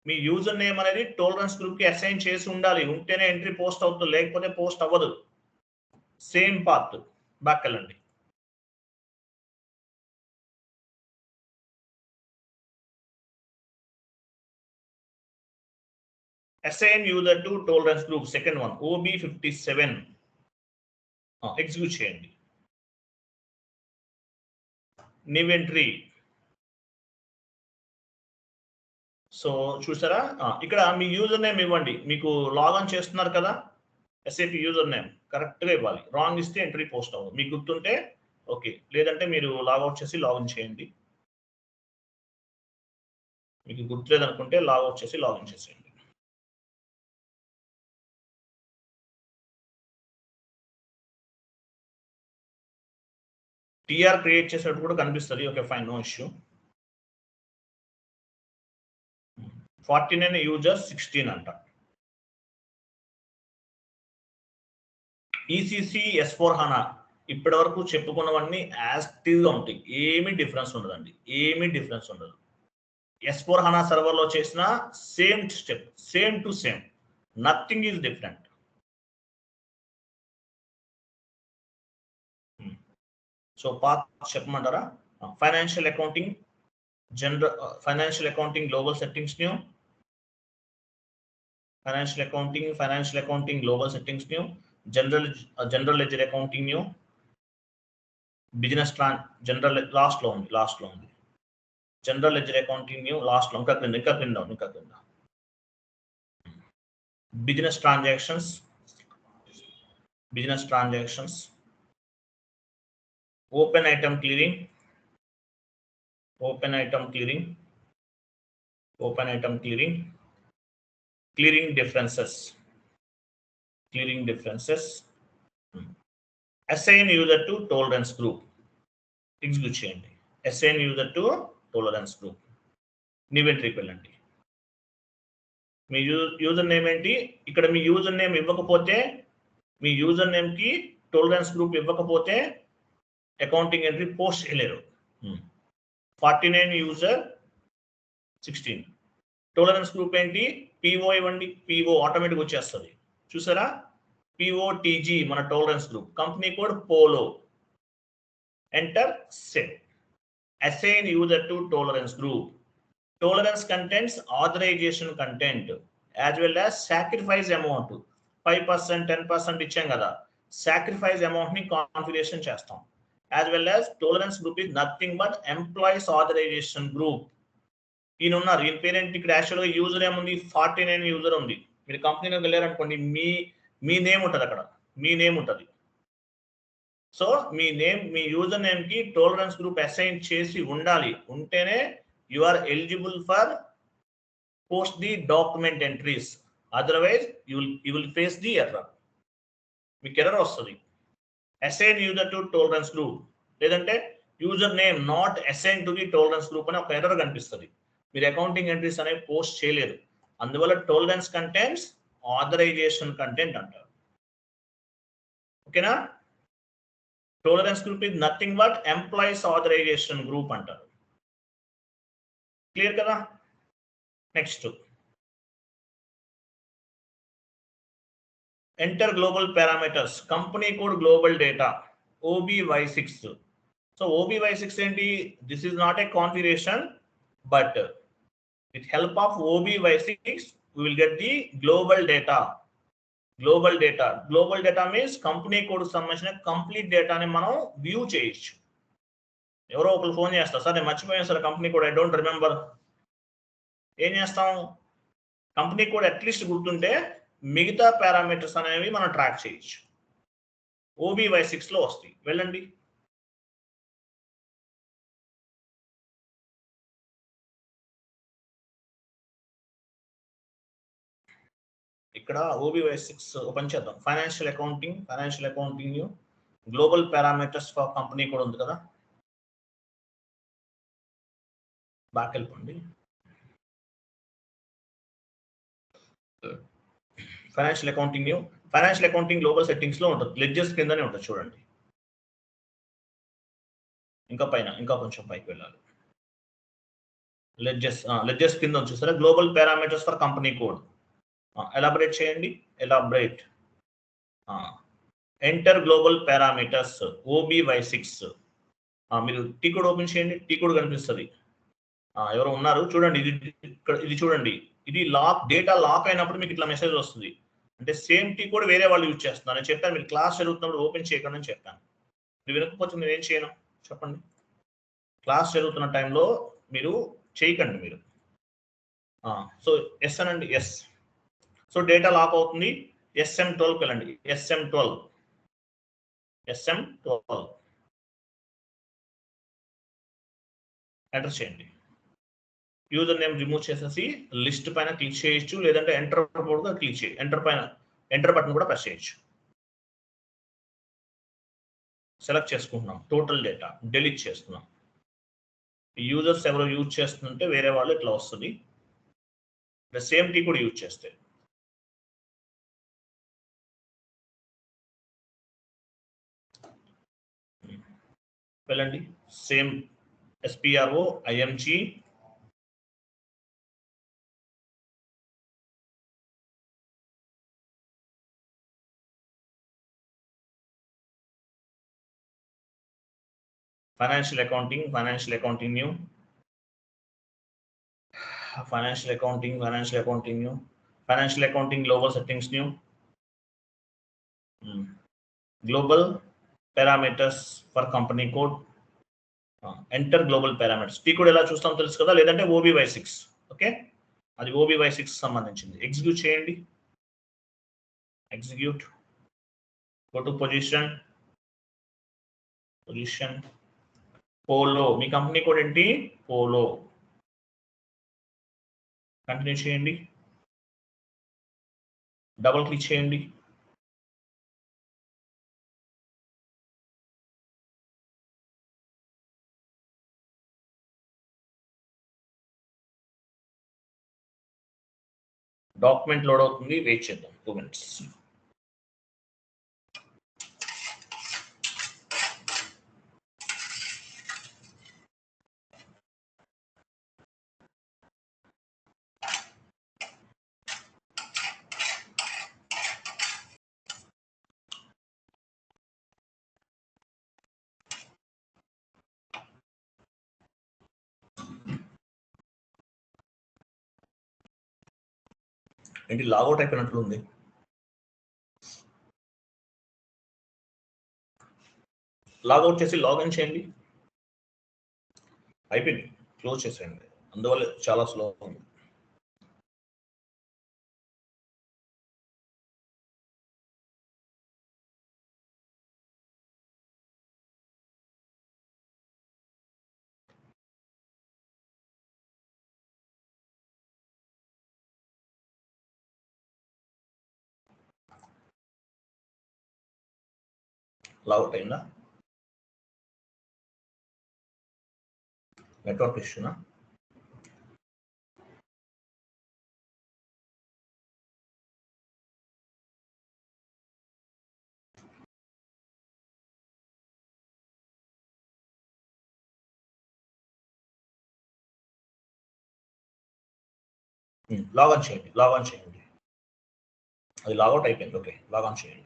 మీ యూజర్ నేమ్ అనేది టాలరెన్స్ గ్రూప్ కి అసైన్ చేసి ఉండాలి, ఉంటేనే ఎంట్రీ పోస్ట్ అవుతుంది, లేకపోతే పోస్ట్ అవ్వదు. సేమ్ పాత్ బ్యాక్ వెళ్ళండి. Assign user to tolerance group second one OB57 execute చేయండి. New entry. సో చూసారా, ఇక్కడ మీ యూజర్ నేమ్ ఇవ్వండి. మీకు లాగిన్ చేస్తున్నారు కదా, SAP యూజర్ నేమ్ కరెక్ట్గా ఇవ్వాలి. రాంగ్ ఇస్తే ఎంట్రీ పోస్ట్ అవ్వదు. మీకు గుర్తుంటే ఓకే, లేదంటే మీరు లాగౌట్ చేసి లాగిన్ చేయండి. మీకు గుర్తులేదనుకుంటే లాగౌట్ చేసి లాగిన్ చేసేయండి. TR క్రియేట్ చేసినట్టు కూడా కనిపిస్తుంది. Okay fine, no issue. 49 user 16 అంట. ఈసీసీ S4 HANA ఇప్పటి వరకు చెప్పుకున్నవన్నీ యాక్టివ్గా ఉంటాయి, ఏమీ డిఫరెన్స్ ఉండదండి, ఏమీ డిఫరెన్స్ ఉండదు. S4 HANA సర్వర్లో చేసిన same step, same to same, nothing is different. So path చెప్పమంటారా? Financial accounting general financial accounting global settings new, financial accounting global settings new, general ledger accounting new, business plan general last loan general ledger accounting new, last loan ఇంకా business transactions, open item clearing clearing differences, assign user to tolerance group, execute చేయండి. assign user to tolerance group, new entryకి వెళ్ళండి. మీ user name ఏంటి? ఇక్కడ మీ user name ఇవ్వకపోతే, మీ user name కి tolerance group ఇవ్వకపోతే accounting entry post చేయలేరు. 49 user 16. Tolerance group ఏంటి? PO ఇవ్వండి, పిఓ ఆటోమేటిక్ వచ్చేస్తుంది. చూసారా? పిఓటీజీ మన tolerance group, company code polo, enter set. Assign user to tolerance group, tolerance contents authorization content as well as sacrifice amount 5% 10% ఇచ్చాం కదా, sacrifice amount ని configuration చేస్తాం. as well as tolerance group is nothing but employees authorization group. ఈయన ఉన్నారు, ఈయన parent ఇక్కడ యాక్చువల్గా user ఏముంది? 49 యూజర్ ఉంది. మీరు కంపెనీలోకి వెళ్ళారనుకోండి, మీ నేమ్ ఉంటుంది అక్కడ, మీ నేమ్ ఉంటుంది. సో మీ నేమ్, మీ యూజర్ నేమ్ కి టోలరెన్స్ గ్రూప్ అసైన్ చేసి ఉండాలి, ఉంటేనే you are eligible for post the document entries, otherwise you will face the error. మీకు ఎర్రర్ వస్తుంది. assign user to tolerance group లేదంటే user name not assign to the tolerance group అని ఒక error కనిపిస్తుంది. మీరు అకౌంటింగ్ ఎంట్రీస్ అనేవి post చేయలేరు. అందువల్ల టోలరెన్స్ కంటెంట్స్ ఆథరైజేషన్ కంటెంట్ అంటారు. ఓకేనా? Tolerance group is nothing but employees authorization group అంటారు. క్లియర్ కదా? Next enter global parameters, company code global data OBY6. So OBY6 ఏంటి? This is not a configuration, but with help of OBY6 we will get the global data. Global data means company code సంబంధించిన complete డేటాని మనం view చేయొచ్చు. ఎవరో ఒకరు phone చేస్తారు, sir నేను మర్చిపోయాను sir company code, I don't remember. ఏం చేస్తాం? కంపెనీ కోడ్ అట్లీస్ట్ గుర్తుంటే మిగతా పారామీటర్స్ అనేవి మనం ట్రాక్ చేయొచ్చు. OBY6 లో వస్తాయి, వెళ్ళండి. ఇక్కడ OBY6 ఓపెన్ చేద్దాం. Financial accounting global parameters for company code ఉంది కదా, బ్యాక్ వెళ్ళిపోండి. ఫైనాన్షియల్ అకౌంటింగ్ గ్లోబల్ సెట్టింగ్స్ లో ఉంటుంది, లెడ్జర్స్ కిందనే ఉంటుంది చూడండి. ఇంకా పైన, ఇంకా కొంచెం పైకి వెళ్ళాలి. లెడ్జర్స్ కింద చూసారా? Global parameters for company code. Elaborate చేయండి, elaborate. Enter global parameters OBY6. మీరు టీ కోడ్ ఓపెన్ చేయండి, టీ కోడ్ కనిపిస్తుంది. ఎవరో ఉన్నారు చూడండి, ఇది చూడండి, ఇది లాక్, డేటా లాక్ అయినప్పుడు మీకు ఇట్లా మెసేజ్ వస్తుంది. అంటే సేమ్ టీ కోడ్ వేరే వాళ్ళు యూజ్ చేస్తున్నారు. నేను చెప్పాను మీరు క్లాస్ జరుగుతున్నప్పుడు ఓపెన్ చేయకండి అని చెప్పాను. మీరు వినకపోతే నేను ఏం చేయను చెప్పండి? క్లాస్ జరుగుతున్న టైంలో మీరు చేయకండి మీరు. సో ఎస్ అనండి, ఎస్. సో డేటా లాక్ అవుతుంది. SM12 వెళ్ళండి, SM12 ఎంటర్ చేయండి. యూజర్ నేమ్ రిమూవ్ చేసేసి లిస్ట్ పైన క్లిక్ చేయొచ్చు, లేదంటే ఎంటర్ కూడా క్లిక్ చేయండి. ఎంటర్ బటన్ కూడా ప్రెస్ చేయొచ్చు. సెలెక్ట్ చేసుకుంటున్నాం టోటల్ డేటా, డిలీట్ చేస్తున్నాం. యూజర్స్ ఎవరో యూజ్ చేస్తుంటే వేరే వాళ్ళు ఇట్లా వస్తుంది. సేమ్ టీ కూడా యూజ్ చేస్తే వెళ్ళండి. Same SPRO IMG financial accounting new, financial accounting new, financial accounting global settings new, global parameters for company code, enter global parameters. T code ఎలా చూస్తాం తెలుసు కదా, లేదంటే OBY6. ఓకే, అది OBY6 సంబంధించింది. ఎగ్జిక్యూట్ చేయండి. Execute, go to position polo. Me company code ఏంటి? Polo. Continue చేయండి. డబుల్ క్లిక్ చేయండి. డాక్యుమెంట్ లోడ్ అవుతుంది, వెయిట్ చేద్దాం 2 minutes. ఏంటి లాగౌట్ అయిపోయినట్లు ఉంది. లాగౌట్ చేసి లాగిన్ చేయండి. అయిపోయింది, క్లోజ్ చేసేయండి. అందువల్ల చాలా స్లో ఉంది. లాగౌట్ అయిందా? నెట్వర్క్ ఇష్యూనా? లాగాన్ చేయండి. అది లాగౌట్ అయిపోయింది. ఓకే, లాగాన్ చేయండి.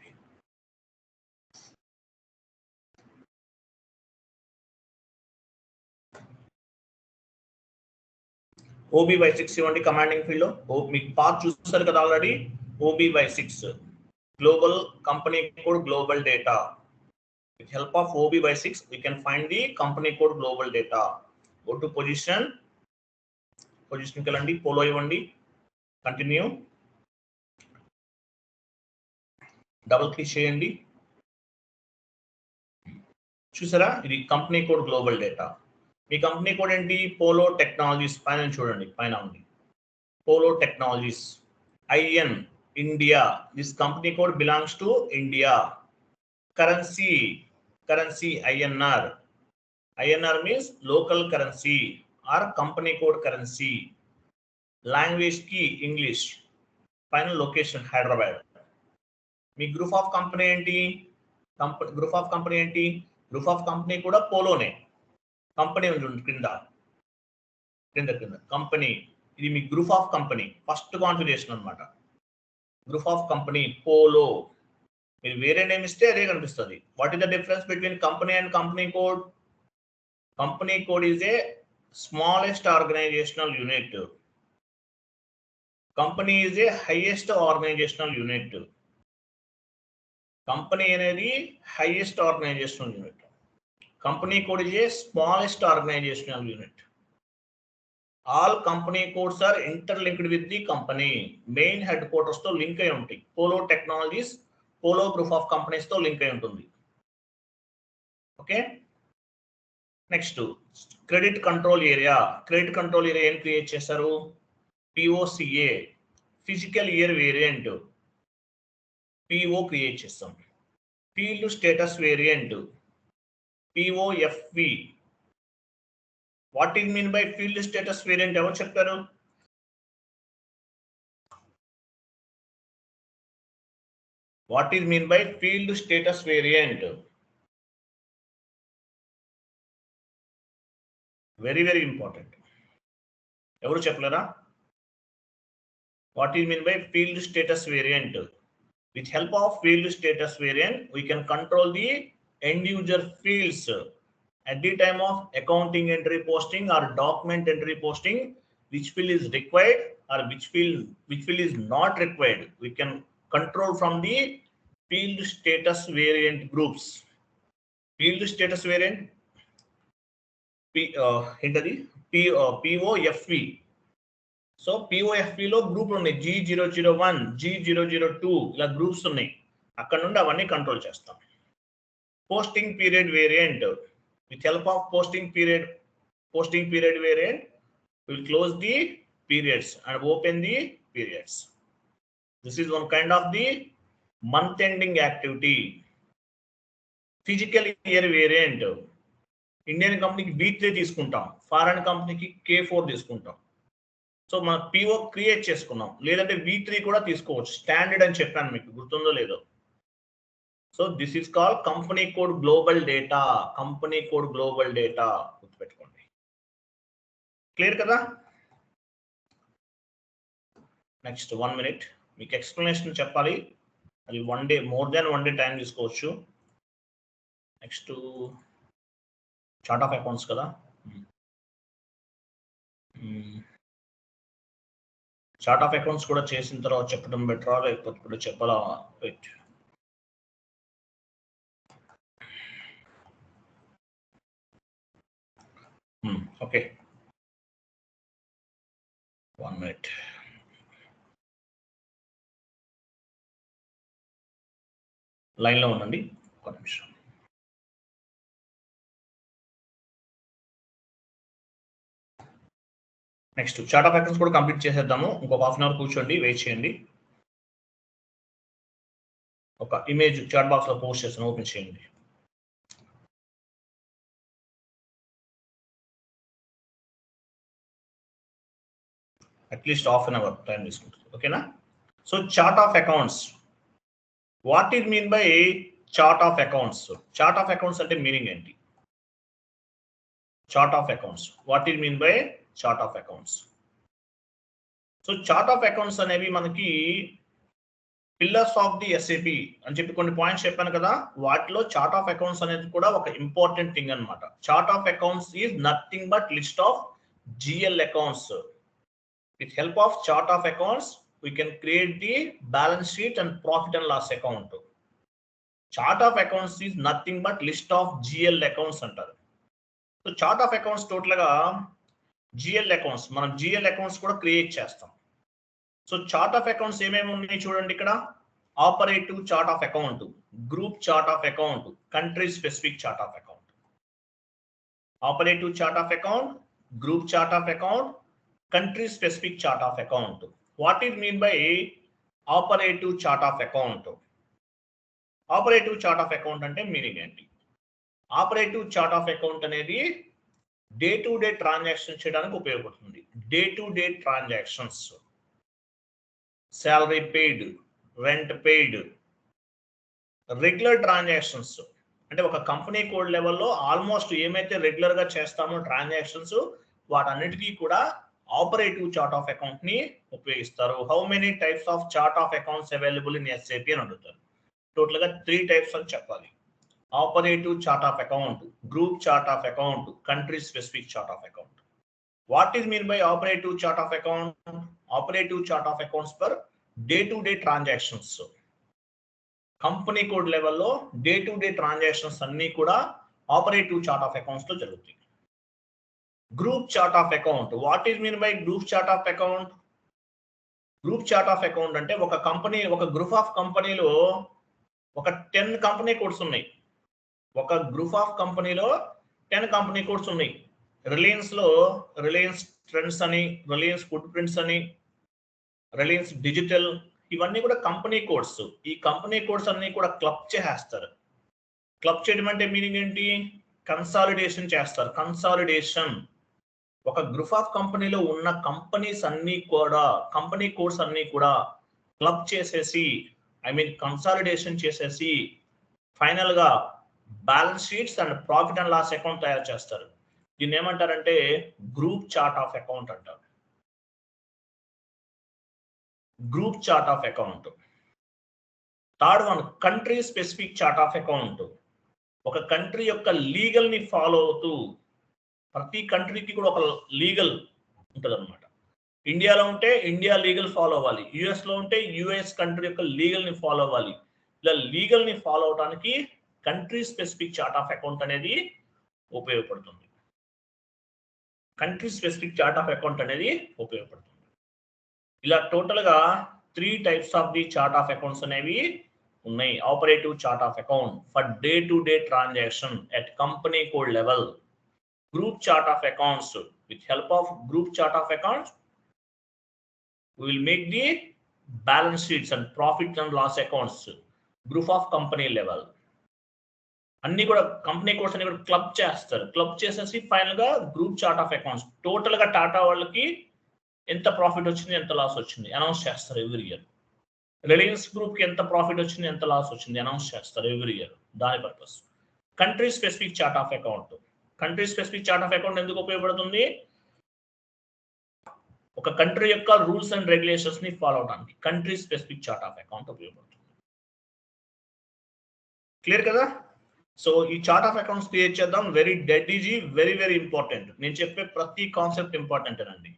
OBY6 ఇవ్వండి కమాండింగ్ ఫీల్డ్ లో. మీకు పాత్ చూస్తారు కదా already. OBY6 global company code global data. With help of OBY6 we can find the company code global data. Go to position కి వెళ్ళండి, పోలో ఇవ్వండి, కంటిన్యూ, డబుల్ క్లిక్ చేయండి. చూసారా, ఇది కంపెనీ కోడ్ గ్లోబల్ డేటా. మీ company code ఏంటి? Polo technologies. పైన చూడండి, పైన ఉంది polo technologies. IN India. This company code belongs to India. Currency INR. INR means local currency or company code currency. Language key English. Final location Hyderabad. మీ group of company ఏంటి? Group of company కూడా పోలోనే. Company ఉంది కింద company. ఇది మీ group of company first configuration అన్నమాట. Group of company Polo. మీరు వేరే నేమ్ ఇస్తే అదే కనిపిస్తుంది. What is the difference between company and company code? Company code is a smallest organizational unit. Company is a highest organizational unit. Company అనేది highest organizational unit. Company code is a smallest organizational unit. All company codes are interlinked with the company. Main headquarters తో link అయి ఉంటాయి. Polo technologies Polo group of companies తో link అయి ఉంటుంది. Okay, next credit control area. Credit control area ఏం create చేశారు? POCA physical year variant PO create చేస్తాం. Field status variant POFV. What is mean by field status variant? ఎవరు చెప్పారు? What is mean by field status variant? Very very important. ఎవరు చెప్పలేరా? What is mean by field status variant? With help of field status variant, we can control the end user fields at the time of accounting entry posting or document entry posting. Which field is required or which field is not required? We can control from the field status variant groups. Field status variant POFV. So పిఓఎఫ్పిలో గ్రూపులు ఉన్నాయి, G001, G002 ఇలా groups ఉన్నాయి. అక్కడ నుండి అవన్నీ control చేస్తాం. Posting period variant, with help of posting period variant will close the periods and open the periods. This is one kind of the month ending activity. Physical year variant, Indian కంపెనీకి B3 తీసుకుంటాం, foreign కంపెనీకి K4 తీసుకుంటాం. So మన PO create చేసుకున్నాం, లేదంటే V3 కూడా తీసుకోవచ్చు. Standard అని చెప్పాను, మీకు గుర్తుందో లేదో. So this is call company code global data. Company code global data గుర్తుపెట్టుకోండి. క్లియర్ కదా? నెక్స్ట్ 1 minute మీకు ఎక్స్ప్లెనేషన్ చెప్పాలి. అది 1 day, more than 1 day time తీసుకోవచ్చు. నెక్స్ట్ చార్ట్ ఆఫ్ అకౌంట్స్ కదా. చార్ట్ ఆఫ్ అకౌంట్స్ కూడా చేసిన తర్వాత చెప్పడం బెటరా, లేకపోతే ఇప్పుడు చెప్పాలా? వెయిట్. Okay, 1 minute. లైన్లో ఉండండి, ఒక నిమిషం. నెక్స్ట్ చార్ట్ ఆఫ్ అకౌంట్స్ కూడా కంప్లీట్ చేసేద్దాము. ఇంకొక 1/2 hour కూర్చోండి, వెయిట్ చేయండి. ఒక ఇమేజ్ చాట్ బాక్స్ లో పోస్ట్ చేస్తాను, ఓపెన్ చేయండి. అట్లీస్ట్ 1/2 hour టైం తీసుకుంటుంది. ఓకేనా? So chart of accounts, what is mean by chart of accounts? Chart of accounts అంటే మీనింగ్ ఏంటి? Chart of accounts, what is mean by chart of accounts? So chart of accounts అనేవి మనకి pillars of the SAP అని చెప్పి కొన్ని points చెప్పాను కదా, వాటిలో చార్ట్ ఆఫ్ అకౌంట్స్ అనేది కూడా ఒక ఇంపార్టెంట్ థింగ్ అనమాట. Chart of accounts is nothing but list of GL accounts. With help of chart of accounts we can create the balance sheet and profit and loss account. Chart of accounts is nothing but list of GL accounts antaru. So chart of accounts total ga GL accounts, manam GL accounts kuda create chestam. So chart of accounts emem unnayi chudandi ikkada. Operative chart of account, group chart of account, country specific chart of account. Operative chart of account, group chart of account, country specific chart of account. What is mean by operative chart of account? Operative chart of account అంటే meaning ఏంటి? Operative chart of account అనేది day to day transaction చేయడానికి ఉపయోగపడుతుంది. Day to day transactions, salary paid, rent paid, regular transactions అంటే ఒక company code లెవెల్లో almost ఏమైతే regular గా చేస్తామో ట్రాన్సాక్షన్స్ వాటన్నిటికీ కూడా ఆపరేటివ్ చార్ట్ ఆఫ్ అకౌంట్ ని ఉపయోగిస్తారు. How many types of chart of accounts available in SAP అని అడుగుతారు. టోటల్ గా 3 types అని చెప్పాలి. Operative chart of account, group chart of account, country specific chart of account. What is mean by operative chart of account? Operative chart of accounts for day to day transactions. Company code లెవెల్లో day to day transactions అన్ని కూడా operative chart of accounts లో జరుగుతాయి. Group chart of account, what is mean by group chart of account? Group chart of account అంటే ఒక company, ఒక group of కంపెనీలో ఒక 10 కంపెనీ కోడ్స్ ఉన్నాయి. ఒక గ్రూప్ ఆఫ్ కంపెనీలో 10 కంపెనీ కోడ్స్ ఉన్నాయి. రిలయన్స్ లో రిలయన్స్ ట్రెండ్స్ అని, రిలయన్స్ ఫుడ్ ప్రింట్స్ అని, రిలయన్స్ డిజిటల్, ఇవన్నీ కూడా కంపెనీ కోడ్స్. ఈ కంపెనీ కోడ్స్ అన్ని కూడా క్లబ్ చేస్తారు. క్లబ్ చేయడం అంటే మీనింగ్ ఏంటి? కన్సాలిడేషన్ చేస్తారు. కన్సాలిడేషన్, ఒక గ్రూప్ ఆఫ్ కంపెనీలో ఉన్న కంపెనీస్ అన్ని కూడా, కంపెనీ కోడ్స్ అన్ని కూడా క్లబ్ చేసేసి ఐ మీన్ కన్సాలిడేషన్ చేసేసి ఫైనల్ గా balance sheets and profit and loss account తయారు చేస్తారు. దీన్ని ఏమంటారంటే గ్రూప్ చార్ట్ ఆఫ్ అకౌంట్ అంటారు. Group chart of account. Third one country specific chart of account. ఒక కంట్రీ యొక్క లీగల్ ని ఫాలో అవుతూ, ప్రతి కంట్రీకి కూడా ఒక లీగల్ ఉంటుంది అనమాట. ఇండియాలో ఉంటే ఇండియా లీగల్ ఫాలో అవ్వాలి, యుఎస్ లో ఉంటే యుఎస్ కంట్రీ యొక్క లీగల్ ని ఫాలో అవ్వాలి. ఇలా లీగల్ ని ఫాలో అవడానికి country specific chart of account అనేది ఉపయోగపడుతుంది. Country specific chart of account అనేది ఉపయోగపడుతుంది. ఇలా టోటల్ గా 3 types of the chart of accounts అనేవి ఉన్నాయి. Operative chart of account for day to day transaction at company code level. Group chart of accounts. With help of group chart of accounts we will make the balance sheets and profit and loss accounts group of company level. అన్ని కూడా company codes అన్ని కూడా club చేస్తారు. Club చేసేసి final గా group chart of accounts total గా టాటా వాళ్ళకి ఎంత ప్రాఫిట్ వచ్చింది, ఎంత లాస్ వచ్చింది అనౌన్స్ చేస్తారు ఎవ్రీ ఇయర్. రిలయన్స్ గ్రూప్ కి ఎంత ప్రాఫిట్ వచ్చింది, ఎంత లాస్ వచ్చింది అనౌన్స్ చేస్తారు ఎవ్రీ ఇయర్. దాని purpose country specific chart of account. Country specific chart of account ఎందుకు ఉపయోగపడుతుంది? ఒక కంట్రీ యొక్క రూల్స్ అండ్ రెగ్యులేషన్స్ ని ఫాలో అవడానికి country specific chart of account ఉపయోగపడుతుంది. క్లియర్ కదా? సో ఈ చార్ట్ ఆఫ్ అకౌంట్స్ క్రియేట్ చేద్దాం. Very dead easy, very very important. నేను చెప్పే ప్రతి కాన్సెప్ట్ ఇంపార్టెంట్ అండి.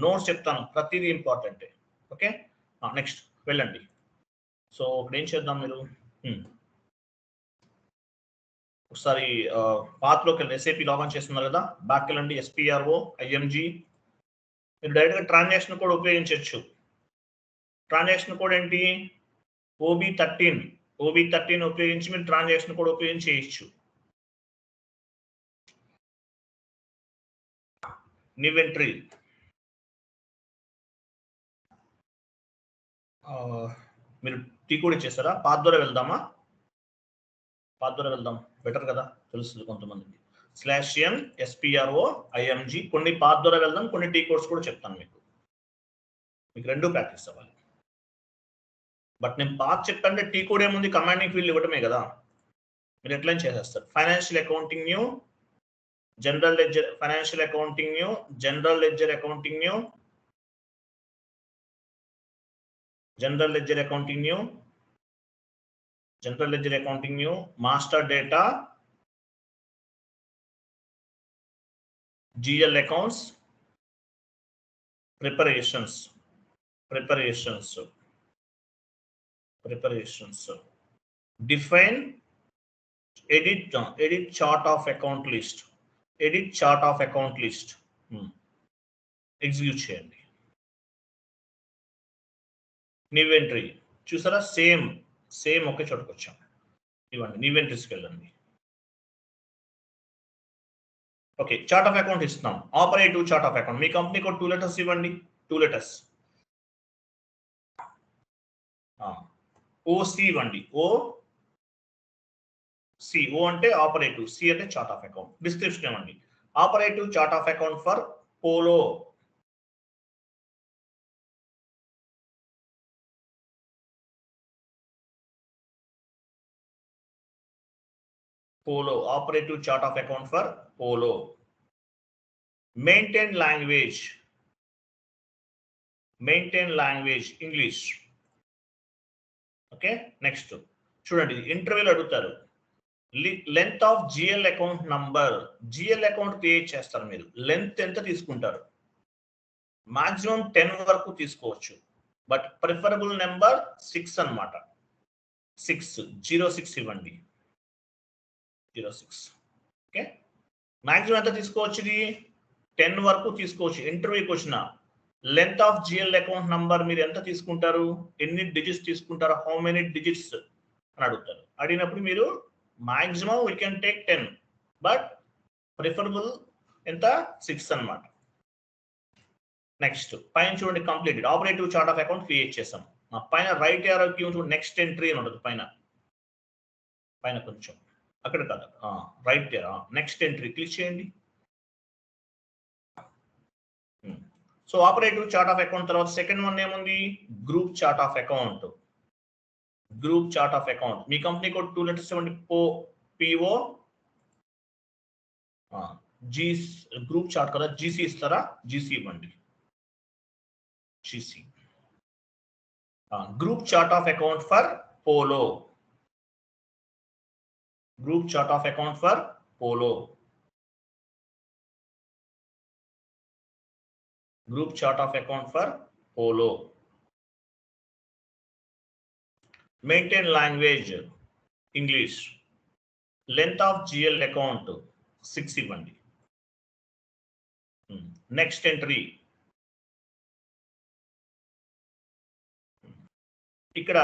నోట్స్ చెప్తాను, ప్రతిదీ ఇంపార్టెంట్. ఓకే, నెక్స్ట్ వెళ్ళండి. సో ఇప్పుడు ఏం చేద్దాం, మీరు ఒకసారి పాత్లోకి వెళ్ళి ఎస్ఏపి లాగిన్ చేస్తున్నారు కదా, బ్యాక్ వెళ్ళండి. SPRO IMG. మీరు డైరెక్ట్గా ట్రాన్సాక్షన్ కోడ్ ఉపయోగించవచ్చు. ట్రాన్సాక్షన్ కోడ్ ఏంటి? OB13. OB13 ఉపయోగించి మీరు ట్రాన్సాక్షన్ కోడ్ ఉపయోగించి చేయొచ్చు. ఇన్వెంటరీ మీరు టీ కోడ్ ఇచ్చేస్తారా? పాత్ ద్వారా వెళ్దామా? పాత్ ద్వారా వెళ్దాం, బెటర్ కదా, తెలుస్తుంది కొంతమందికి. /n SPRO IMG. కొన్ని పాత్ ద్వారా వెళ్దాం, కొన్ని టీ కోడ్స్ కూడా చెప్తాను మీకు రెండు ప్రాక్టీస్ అవ్వాలి. బట్ నేను పాత్ చెప్తానంటే టీ కోడ్ ఏముంది, కమాండింగ్ ఫీల్డ్ ఇవ్వటమే కదా, మీరు ఎట్లయినా చేసేస్తారు. Financial accounting new, general ledger, financial accounting new, general ledger accounting new, general ledger accounting new, general ledger accounting new, master data, GL accounts, preparations, define, edit chart of account list, execute చేయండి. Inventory చూసారా, same ఒకే చోటుకు వచ్చాం. ఇవ్వండి, ఇన్వెంటరీస్కి వెళ్ళండి. Okay, chart of account ఇస్తున్నాం. Operative chart of account. మీ కంపెనీకి 2 letters ఇవ్వండి. 2 letters. OC ఇవ్వండి. O అంటే ఆపరేటివ్, C అంటే చార్ట్ ఆఫ్ అకౌంట్. డిస్క్రిప్షన్ ఇవ్వండి. Operative chart of account for polo. Operative chart of account for polo. Maintain language English. Okay, next చూడండి, ఇంటర్వ్యూలో అడుగుతారు length of GL account number. GL account create చేస్తారు మీరు, length ఎంత తీసుకుంటారు? Maximum 10 వరకు తీసుకోవచ్చు, బట్ ప్రిఫరబుల్ నెంబర్ 6 అన్నమాట. 06 ఇవ్వండి. 06. ఓకే, మాక్సిమం ఎంత తీసుకోవచ్చు? ఇది 10 వరకు తీసుకోవచ్చు. ఇంటర్వ్యూకి వచ్చిన length of GL account number మీరు ఎంత తీసుకుంటారు, ఎన్ని డిజిట్స్ తీసుకుంటారు, హౌ మెనీ డిజిట్స్ అని అడుగుతారు. అడిగినప్పుడు మీరు maximum we can take 10, but preferable ఎంత? 6 అన్నమాట. నెక్స్ట్ పైన చూడండి, completed. Operative chart of account create చేసాం. పైన రైట్ యారో కీ చూడండి, నెక్స్ట్ ఎంట్రీ అని ఉంటుంది పైన కొంచెం అక్కడ కాదు, right arrow, next entry click చేయండి. So operative chart of account తర్వాత సెకండ్ వన్ ఏముంది? Group chart of account. Group chart of account. మీ కంపెనీ కోడ్ 2 లెటర్స్ ఇవ్వండి. పిఓ జీ గ్రూప్ చార్ట్ కదా, జీసీ ఇస్తారా? జీసీ ఇవ్వండి. GC group chart of account for polo. Group chart of account for polo. Group chart of account for Polo. Maintain language English. Length of GL account 6 ఇవ్వండి. Next entry. ఇక్కడ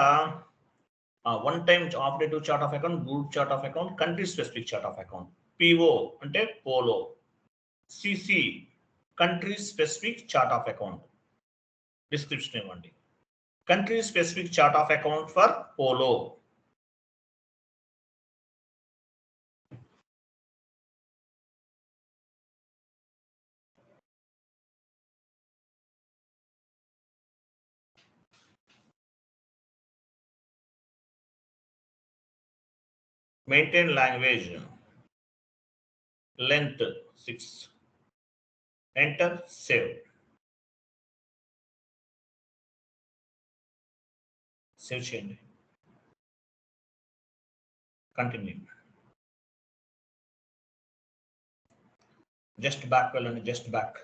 one time operative chart of account, group chart of account, country specific chart of account. PO అంటే Polo. CC country specific chart of account. Description ఇవ్వండి. Country specific chart of account for Polo. Maintain language. Length 6. Enter, save. Save చేయండి. Continue. Just back వెళ్ళండి. Just back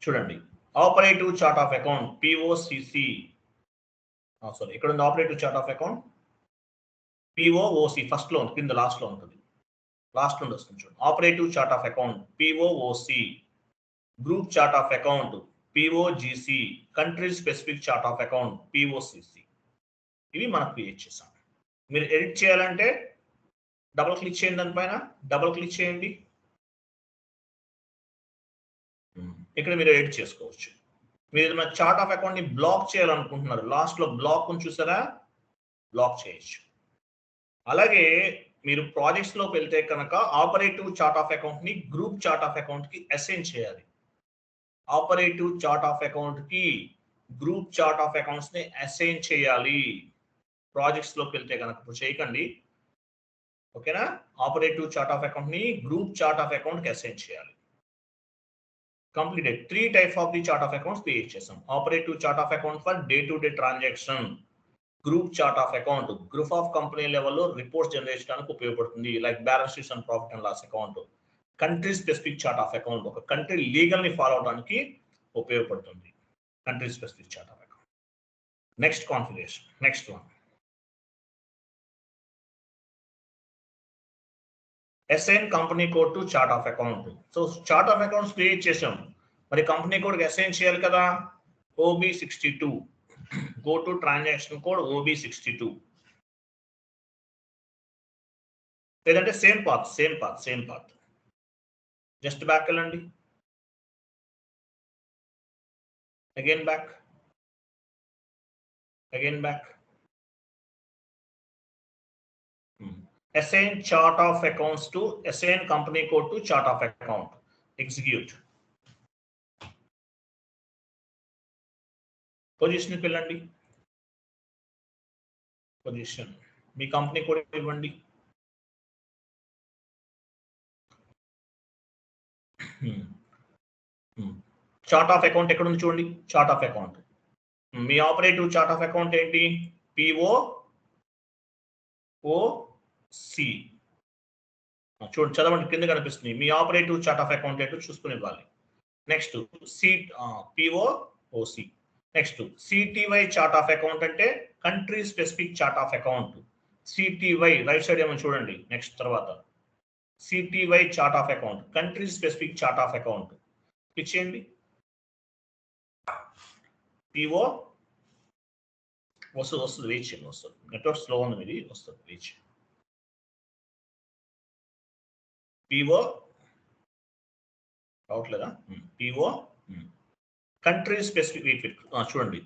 చూడండి. Operative chart of account P O C C. Sorry, ఇక్కడ ఉంది operative chart of account P O O C. First లో ఉంది, కింద last లో ఉంటుంది. లాస్ట్ నుండి వస్తుంది చూడండి. Operative chart of account P O O C. Group chart of account P O G C. Country specific chart of account P O C C. ఇవి మనం క్రియేట్ చేసాం. మీరు ఎడిట్ చేయాలంటే డబుల్ క్లిక్ చేయండి. దానిపైన డబుల్ క్లిక్ చేయండి. ఇక్కడ మీరు ఎడిట్ చేసుకోవచ్చు. మీరు ఏదైనా చార్ట్ ఆఫ్ అకౌంట్ ని బ్లాక్ చేయాలనుకుంటున్నారు, లాస్ట్ లో బ్లాక్ చూసారా, బ్లాక్ చేయొచ్చు. అలాగే మీరు ప్రాజెక్ట్స్ లోకి వెళ్తే కనుక ఆపరేటివ్ చార్ట్ ఆఫ్ అకౌంట్ ని గ్రూప్ చార్ట్ ఆఫ్ అకౌంట్ కి అసైన్ చేయాలి. ఆపరేటివ్ చార్ట్ ఆఫ్ అకౌంట్ కి గ్రూప్ చార్ట్ ఆఫ్ అకౌంట్స్ ని అసైన్ చేయాలి. ప్రాజెక్ట్స్ లోకి వెళ్తే కనుక ఇప్పుడు చేయకండి, ఓకేనా? ఆపరేటివ్ చార్ట్ ఆఫ్ అకౌంట్ ని గ్రూప్ చార్ట్ ఆఫ్ అకౌంట్ కి అసైన్ చేయాలి. Completed. 3 type of the chart of accounts create చేసాం. Operative chart of account for day to day transaction. Group chart of account group of company లెవెల్లో reports generate చేయడానికి ఉపయోగపడుతుంది, like balance sheets and profit and loss account. Country specific chart of account ఒక country legal ని follow అవడానికి ఉపయోగపడుతుంది. Country specific chart of account. Next configuration. Next one assign company code to chart of account. So chart of accounts create చేసాం, మరి company code assign చేయాలి కదా. OB62. Go to transaction code OB62. లేదంటే same path. Just back వెళ్ళండి. Again back. Assign chart of accounts to assign company code to chart of account. Execute. Position వెళ్ళండి. Position మీ company code ఇవ్వండి. Chart of account ఎక్కడ ఉంది చూడండి. Chart of account. మీ operative chart of account ఏంటి? POOC. చూడండి, చదవండి, కింద కనిపిస్తుంది. మీ ఆపరేటివ్ చార్ట్ ఆఫ్ అకౌంట్ ఏంటో చూసుకుని ఇవ్వాలి. Next POOC. Next CTY chart of account అంటే country specific chart of account. CTY right side ఏమో చూడండి. నెక్స్ట్ తర్వాత CTY chart of account country specific chart of account click చేయండి. PO వస్తుంది, wait చేయండి. వస్తుంది, నెట్వర్క్ స్లో ఉంది మీది, వస్తుంది, వెయిట్ చేయండి. PO రావట్లేదా? PO country specific. వెయిట్ చూడండి,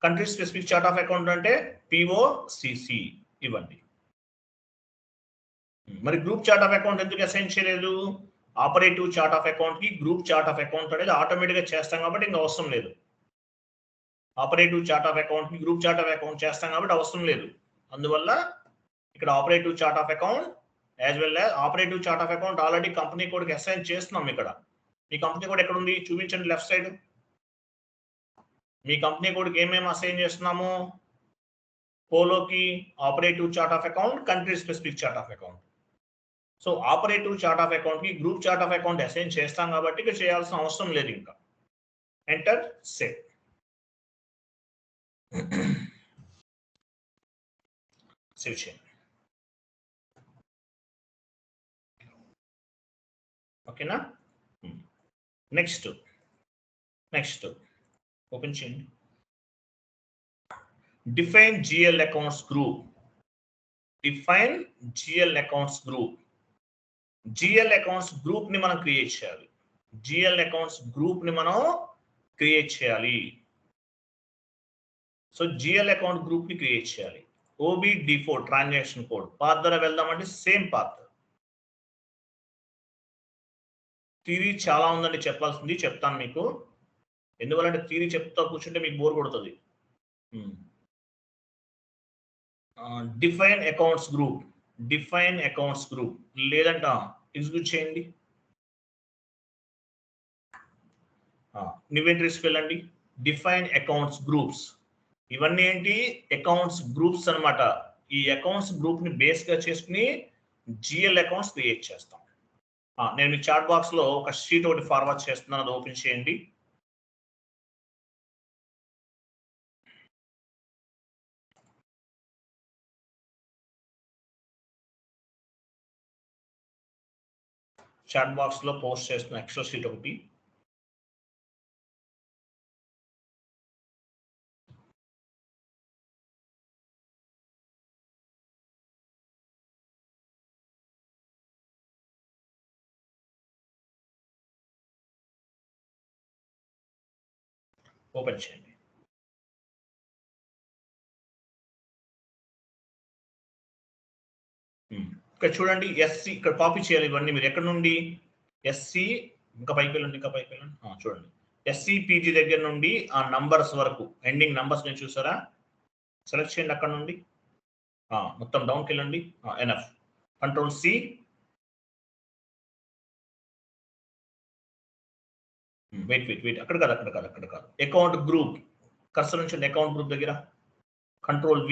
country specific chart of account అంటే POCC ఇవ్వండి. మరి గ్రూప్ చార్ట్ ఆఫ్ అకౌంట్ ఎందుకు అసైన్ చేయలేదు? ఆపరేటివ్ చార్ట్ ఆఫ్ అకౌంట్ కి గ్రూప్ చార్ట్ ఆఫ్ అకౌంట్ అనేది ఆటోమేటిక్ గా చేస్తాం కాబట్టి ఇంకా అవసరం లేదు. ఆపరేటివ్ చార్ట్ ఆఫ్ అకౌంట్ ని గ్రూప్ చార్ట్ ఆఫ్ అకౌంట్ చేస్తాం కాబట్టి అవసరం లేదు. అందువల్ల ఇక్కడ operative chart of account as well as operative chart of account already company కోడ్కి assign చేస్తున్నాం. ఇక్కడ మీ కంపెనీ కోడ్ ఎక్కడ ఉంది చూపించండి లెఫ్ట్ సైడ్. మీ కంపెనీ కోడ్కి ఏమేమి అసైన్ చేస్తున్నాము? పోలోకి operative chart of account, country specific chart of account. So operative chart of account కి group chart of account assign చేస్తాం కాబట్టి ఇక చేయాల్సిన అవసరం లేదు. ఇంకా ఎంటర్ సేవ్. సేవ్ చేయండి. ఓకేనా? నెక్స్ట్ ఓపెన్ చేయండి. Define GL accounts group. Define GL accounts group. GL accounts group ని మనం క్రియేట్ చేయాలి. జిఎల్ అకౌంట్స్ గ్రూప్ ని మనం క్రియేట్ చేయాలి. సో జిఎల్ అకౌంట్ గ్రూప్ ని క్రియేట్ చేయాలి. OBD4 ట్రాన్సాక్షన్ కోడ్ పాత్ ద్వారా వెళ్దామంటే సేమ్ పాత్. థియరీ చాలా ఉందండి చెప్పాల్సింది, చెప్తాను మీకు. ఎందువల్లంటే థియరీ చెప్తా కూర్చుంటే మీకు బోర్ కొడుతుంది. Define accounts group. Define accounts group లేదంట ఎగ్జిక్యూట్ చేయండి. ఇన్వెంటరీస్కి వెళ్ళండి. Define accounts groups. ఇవన్నీ ఏంటి? అకౌంట్స్ గ్రూప్స్ అన్నమాట. ఈ అకౌంట్స్ గ్రూప్ ని బేస్ గా చేసుకుని జిఎల్ అకౌంట్స్ క్రియేట్ చేస్తాం. నేను మీ చాట్ బాక్స్ లో ఒక షీట్ ఒకటి ఫార్వర్డ్ చేస్తున్నాను, అది ఓపెన్ చేయండి. చాట్ బాక్స్ లో పోస్ట్ చేస్తున్న ఎక్సెల్ షీట్ ఒకటి. ఓపెన్ చేయండి. ఇక్కడ చూడండి ఎస్సి, ఇక్కడ కాపీ చేయాలి ఇవన్నీ. మీరు ఎక్కడ నుండి ఎస్సి ఇంకా పైకి వెళ్ళండి, ఇంకా పైకి వెళ్ళండి. చూడండి SCPG దగ్గర నుండి ఆ నంబర్స్ వరకు ఎండింగ్ నంబర్స్ నేను చూసారా, సెలెక్ట్ చేయండి అక్కడ నుండి. మొత్తం డౌన్కి వెళ్ళండి. ఎనఫ్. Control C. వెయిట్ అక్కడ కాదు. అకౌంట్ గ్రూప్ కర్సర్ నుంచి అకౌంట్ గ్రూప్ దగ్గర కంట్రోల్ V.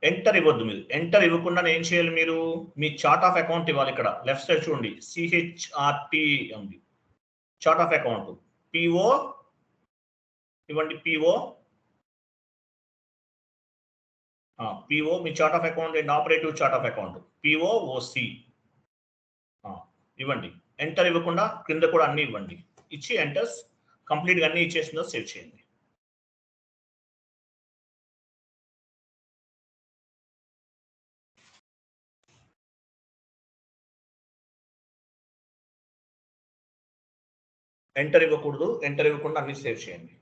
ఎంటర్ ఇవ్వద్దు. మీరు ఎంటర్ ఇవ్వకుండా ఏం చేయాలి? మీరు మీ చార్ట్ ఆఫ్ అకౌంట్ ఇవ్వాలి. ఇక్కడ లెఫ్ట్ సైడ్ చూడండి CHRT ఉంది, చార్ట్ ఆఫ్ అకౌంట్. PO ఇవ్వండి. PO me chart of account and operative chart of account POOC ఇవ్వండి. ఎంటర్ ఇవ్వకుండా కింద కూడా అన్ని ఇవ్వండి. ఇచ్చి ఎంటర్స్ కంప్లీట్గా అన్ని ఇచ్చేసిందో సేవ్ చేయండి. ఎంటర్ ఇవ్వకూడదు, ఎంటర్ ఇవ్వకుండా అన్ని సేవ్ చేయండి.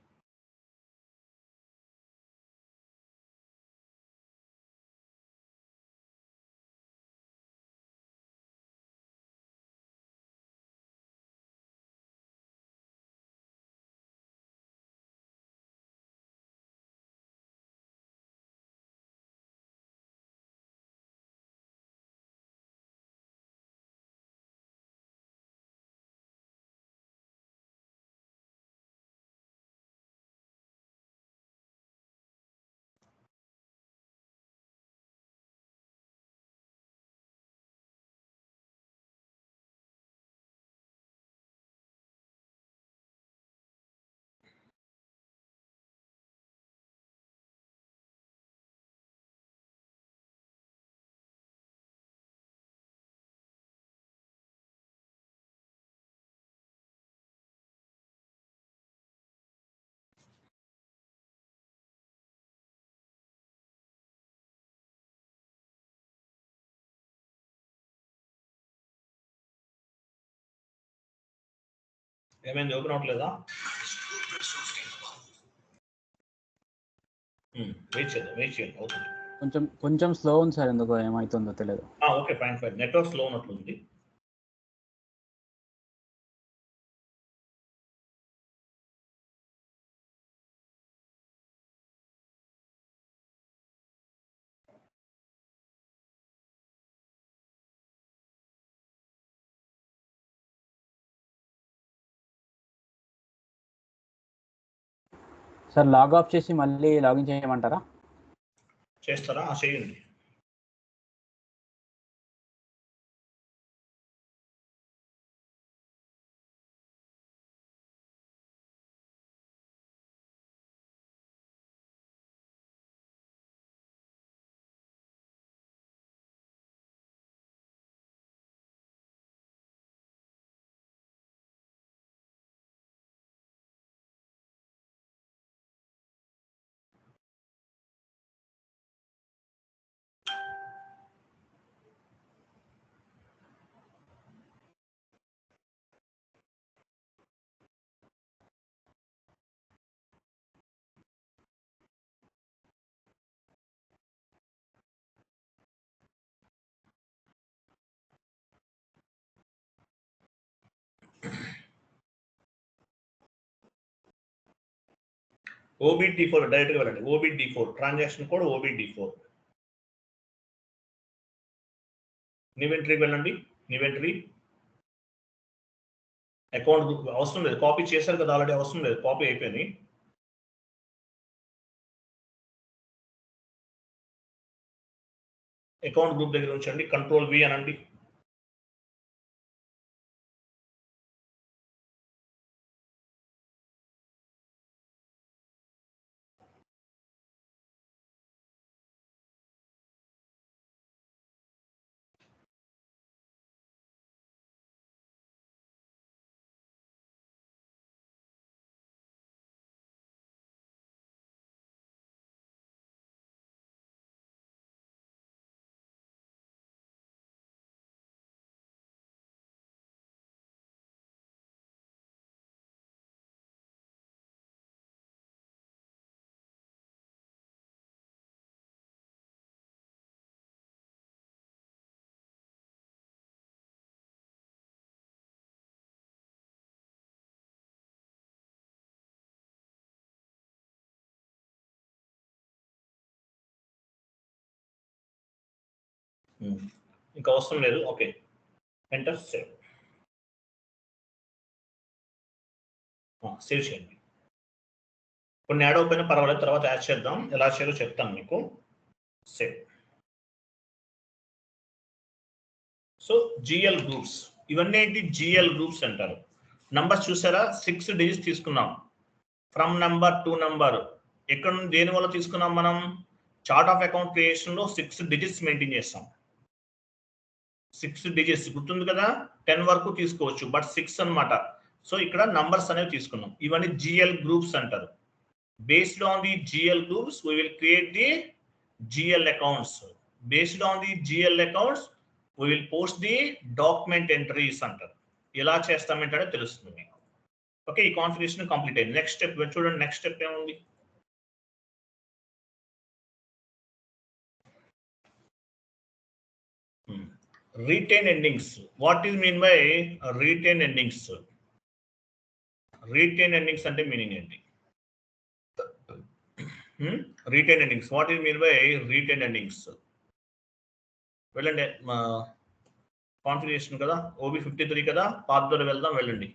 ఏమైంది? ఓపెన్ అవ్వట్లేదా? వెయిట్ చేయండి అవుతుంది. కొంచెం స్లో ఉంది సార్, ఎందుకో ఏమైతుందో తెలియదు. Okay fine. నెట్వర్క్ స్లో ఉన్నట్లుంది. సార్ లాగ్ ఆఫ్ చేసి మళ్ళీ లాగిన్ చేయమంటారా? చేస్తారా? చేయండి. OBD4 డైరెక్ట్గా వెళ్ళండి. OBD4 transaction code OBD4. ఇన్వెంటరీకి వెళ్ళండి. ఇన్వెంటరీ అకౌంట్ గ్రూప్ అవసరం లేదు, కాపీ చేశారు కదా ఆల్రెడీ, అవసరం లేదు, కాపీ అయిపోయింది. అకౌంట్ గ్రూప్ దగ్గర ఉంచండి, కంట్రోల్ V అనండి. ఇంకా అవసరం లేదు. Okay, enter, save. సేవ్ చేయండి. కొన్ని యాడ్ అయిపోయినా పర్వాలేదు, తర్వాత యాడ్ చేద్దాం, ఎలా చేయాలో చెప్తాను మీకు. సేవ్. సో GL గ్రూప్స్, ఇవన్నీ ఏంటి? GL గ్రూప్స్ అంటారు. నంబర్స్ చూసారా? 6 డిజిట్స్ తీసుకున్నాం. From number to number. ఎక్కడ నుండి దేని వల్ల తీసుకున్నాం మనం? చార్ట్ ఆఫ్ అకౌంట్ క్రియేషన్ లో 6 డిజిట్స్ మెయింటైన్ చేస్తాం. 6 డిజిట్స్ గుర్తుంది కదా, 10 వరకు తీసుకోవచ్చు, బట్ 6 అన్నమాట. సో ఇక్కడ నంబర్స్ అనేవి తీసుకున్నాం. ఇవన్నీ GL గ్రూప్స్ అంటారు. Based on the GL groups, we will create the GL accounts. Based on the GL accounts, we will post the document entries అంటారు. ఎలా చేస్తామంటే తెలుస్తుంది మీకు. ఓకే, ఈ కాన్ఫిగరేషన్ కంప్లీట్ అయింది. నెక్స్ట్ స్టెప్ చూడండి. నెక్స్ట్ స్టెప్ ఏముంది? Retain endings. What is mean by retain endings? Retain endings అంటే మీనింగ్ ఏంటి? Retain endings, what is mean by retain endings? వెళ్ళండి, కాన్ఫిగరేషన్ కదా, OB53 కదా, పాత్ ద్వారా వెళ్దాం, వెళ్ళండి.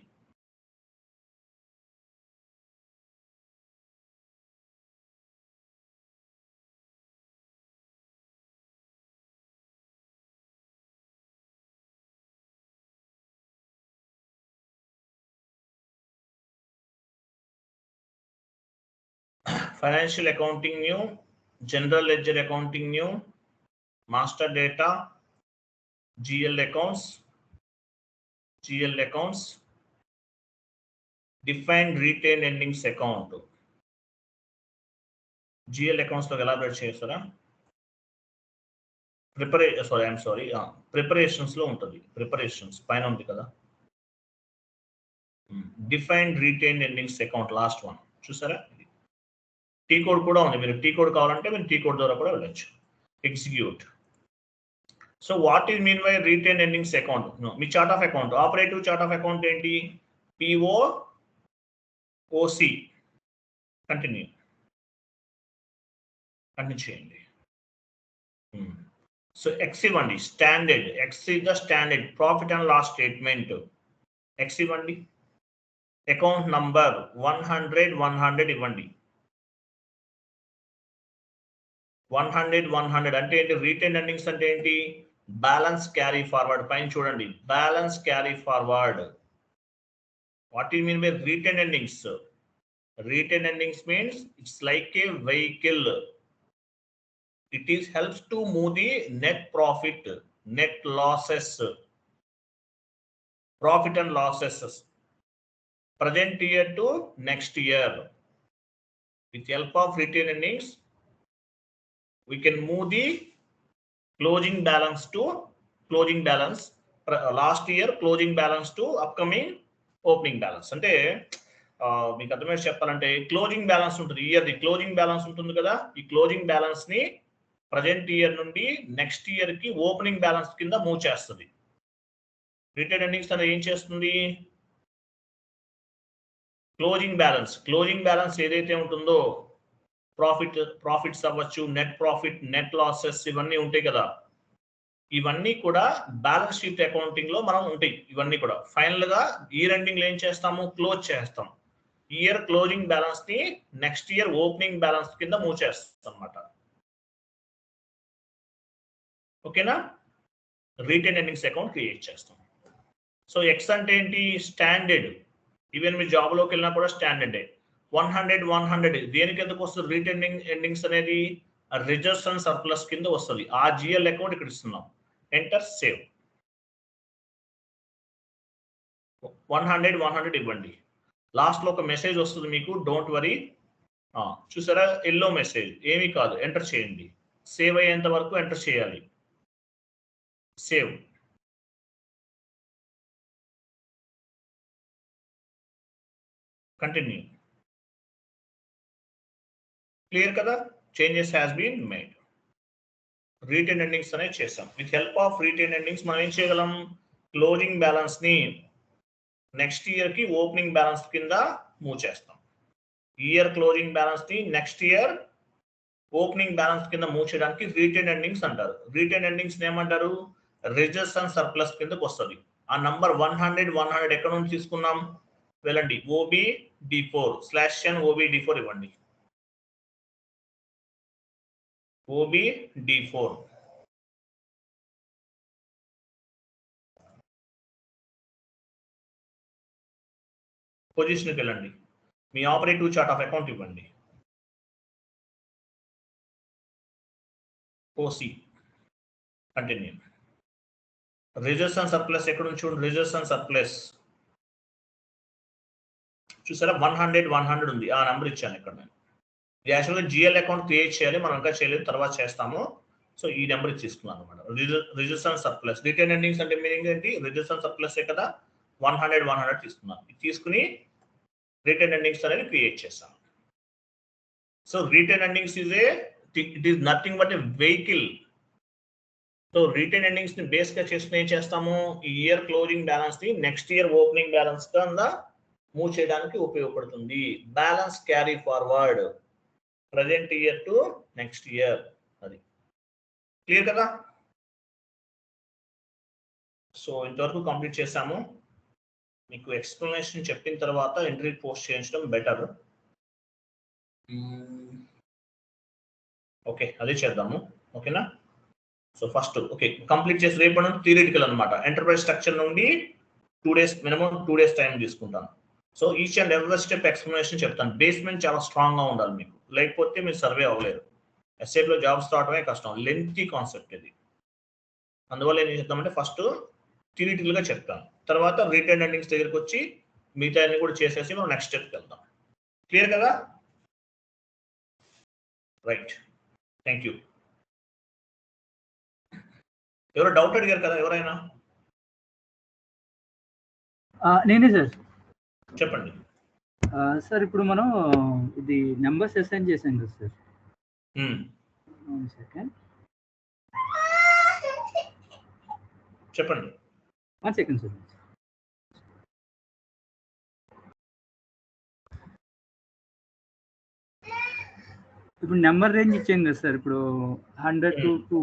Financial accounting new, general ledger accounting new, master data, GL accounts, defined retain endings account. GL accounts లో elaborate చేస్తారా? ప్రిపరేషన్స్ లో ఉంటుంది. ప్రిపరేషన్స్ పైన ఉంది కదా, defined retain endings account, last one చూసారా? టీ కోడ్ కూడా ఉంది, మీరు టీ కోడ్ కావాలంటే మీరు టీ కోడ్ ద్వారా కూడా వెళ్ళచ్చు. Execute. So what is mean by retain endings account? మీ chart of account, operative chart of account ఏంటి? POOC. కంటిన్యూ చేయండి. సో ఎక్స్ ఇవ్వండి, standard X is the standard profit and loss statement. X ఇవ్వండి, account number 100 ఇవ్వండి. 100 అంటే ఏంటి? Retain earnings అంటే ఏంటి? Balance carry forward. పైన చూడండి, balance carry forward. What you mean by retain earnings? Retained earnings means it's like a vehicle. It helps to move the net profit, net losses, profit and losses, present year to next year. With the help of retained earnings, we can move the closing balance to closing balance, last year closing balance to upcoming opening balance. అంటే మీకు అర్థమైతే చెప్పాలంటే closing balance ఉంటుంది, ఇయర్ది closing balance ఉంటుంది కదా, ఈ closing balance ని present year నుండి నెక్స్ట్ ఇయర్ కి ఓపెనింగ్ బ్యాలెన్స్ కింద మూవ్ చేస్తుంది. రిటైన్ ఎర్నింగ్స్ అనేది ఏం చేస్తుంది? క్లోజింగ్ బ్యాలెన్స్ ఏదైతే ఉంటుందో, ప్రాఫిట్స్ అవ్వచ్చు, నెట్ ప్రాఫిట్, నెట్ లాసెస్, ఇవన్నీ ఉంటాయి కదా, ఇవన్నీ కూడా బ్యాలెన్స్ షీట్ అకౌంటింగ్ లో మనం ఉంటాయి. ఇవన్నీ కూడా ఫైనల్ గా ఇయర్ ఎండింగ్ లో ఏం చేస్తాము? క్లోజ్ చేస్తాం. ఇయర్ క్లోజింగ్ బ్యాలెన్స్ ని నెక్స్ట్ ఇయర్ ఓపెనింగ్ బ్యాలెన్స్ కింద మూవ్ చేస్తాం అన్నమాట. ఓకేనా? రిటైన్ ఎర్నింగ్స్ అకౌంట్ క్రియేట్ చేస్తాం. సో ఎక్స్ అంటే ఏంటి? స్టాండర్డ్. ఈవెన్ మీ జాబ్ లోకి వెళ్ళినా కూడా స్టాండర్డే. 100 దేనికి ఎందుకు వస్తుంది? రిటైన్ ఎర్నింగ్స్ అనేది రిజర్వ్స్ అండ్ సర్ప్లస్ కింద వస్తుంది. ఆ జిఎల్ అకౌంట్ ఇక్కడ ఇస్తున్నాం. Enter save. 100 ఇవ్వండి. లాస్ట్ లో ఒక మెసేజ్ వస్తుంది మీకు, డోంట్ వరీ. చూసారా, ఎల్లో మెసేజ్, ఏమీ కాదు, ఎంటర్ చేయండి. సేవ్ అయ్యేంత వరకు ఎంటర్ చేయాలి. సేవ్. కంటిన్యూ. క్లియర్ కదా? Changes has been made. Retain earnings అనేది చేసాం. With help of retain earnings మనం ఏం చేయగలం? క్లోజింగ్ బ్యాలెన్స్ ని నెక్స్ట్ ఇయర్ కి ఓపెనింగ్ బ్యాలెన్స్ కింద మూవ్ చేస్తాం. ఇయర్ క్లోజింగ్ బ్యాలెన్స్ ని నెక్స్ట్ ఇయర్ ఓపెనింగ్ బ్యాలెన్స్ కింద మూవ్ చేయడానికి రిటైన్ ఎర్నింగ్స్ అంటారు. రిటైన్ ఎర్నింగ్స్ ఏమంటారు? రిజర్వ్స్ అండ్ సర్ప్లస్ కిందకి వస్తుంది. ఆ నంబర్ 100 ఎక్కడ నుంచి తీసుకున్నాం? వెళ్ళండి, OBD4/n OBD4 ఇవ్వండి. OBD4. పొజిషన్కి వెళ్ళండి, మీ ఆపరేటివ్ చార్ట్ ఆఫ్ అకౌంట్ ఇవ్వండి. OC. Continue. Reserves and surplus ఎక్కడ నుంచి చూడండి, రిజర్వ్స్ అండ్ సర్ప్లస్ చూసారా, 100 ఉంది. ఆ నెంబర్ ఇచ్చాను ఇక్కడ నేను. యాక్చువల్గా జిఎల్ అకౌంట్ క్రియేట్ చేయాలి, మనం ఇంకా చేయలేదు, తర్వాత చేస్తాము. సో ఈ నెంబర్ తీసుకున్నాను అనమాట. Reserves and surplus. Retain earnings అంటే మీనింగ్ ఏంటి? రిజర్వ్స్ అండ్ సర్ప్లస్ కదా, 100 తీసుకున్నాను. తీసుకుని రిటైన్ ఎర్నింగ్స్ అనేది క్రియేట్ చేస్తాను. So retain earnings it is nothing but a vehicle. So retain earnings ని బేస్ గా చేసుకుని ఏం చేస్తాము? ఈ ఇయర్ క్లోజింగ్ బ్యాలెన్స్ ని నెక్స్ట్ ఇయర్ ఓపెనింగ్ బ్యాలెన్స్ కింద మూవ్ చేయడానికి ఉపయోగపడుతుంది. Balance carry forward, present year to next year. అది క్లియర్ కదా? సో ఇంతవరకు కంప్లీట్ చేసాము. మీకు ఎక్స్ప్లెనేషన్ చెప్పిన తర్వాత ఎంట్రీ పోస్ట్ చేయించడం బెటర్. ఓకే, అదే చేద్దాము. ఓకేనా? సో ఫస్ట్ ఓకే కంప్లీట్ చేసి రేపు థియరిటికల్ అనమాట. ఎంటర్ప్రైజ్ స్ట్రక్చర్ నుండి 2 days మినిమం 2 days టైం తీసుకుంటాను. So each and every step explanation చెప్తాను. బేస్మెంట్ చాలా స్ట్రాంగ్ గా ఉండాలి మీకు, లేకపోతే మీరు సర్వే అవ్వలేరు. ఎస్ఐలో జాబ్స్ రావడమే కష్టం, లెంతీ కాన్సెప్ట్ ఇది. అందువల్ల ఏం చేద్దామంటే ఫస్ట్ థియరిటికల్ గా చెప్తాను, తర్వాత రిటైన్ ఎర్నింగ్స్ దగ్గరికి వచ్చి మిగతా అన్ని కూడా చేసేసి మనం నెక్స్ట్ స్టెప్కి వెళ్దాం. క్లియర్ కదా? Right, thank you. ఎవరో డౌట్ అడిగారు కదా, ఎవరైనా? నేనే సార్. చెప్పండి సార్. ఇప్పుడు మనం ఇది నెంబర్స్ అసైన్ చేసాం కదా సార్. సెకండ్ చెప్పండి. 1 సెకండ్ సార్. ఇప్పుడు నెంబర్ రేంజ్ ఇచ్చాం కదా సార్. ఇప్పుడు 100 to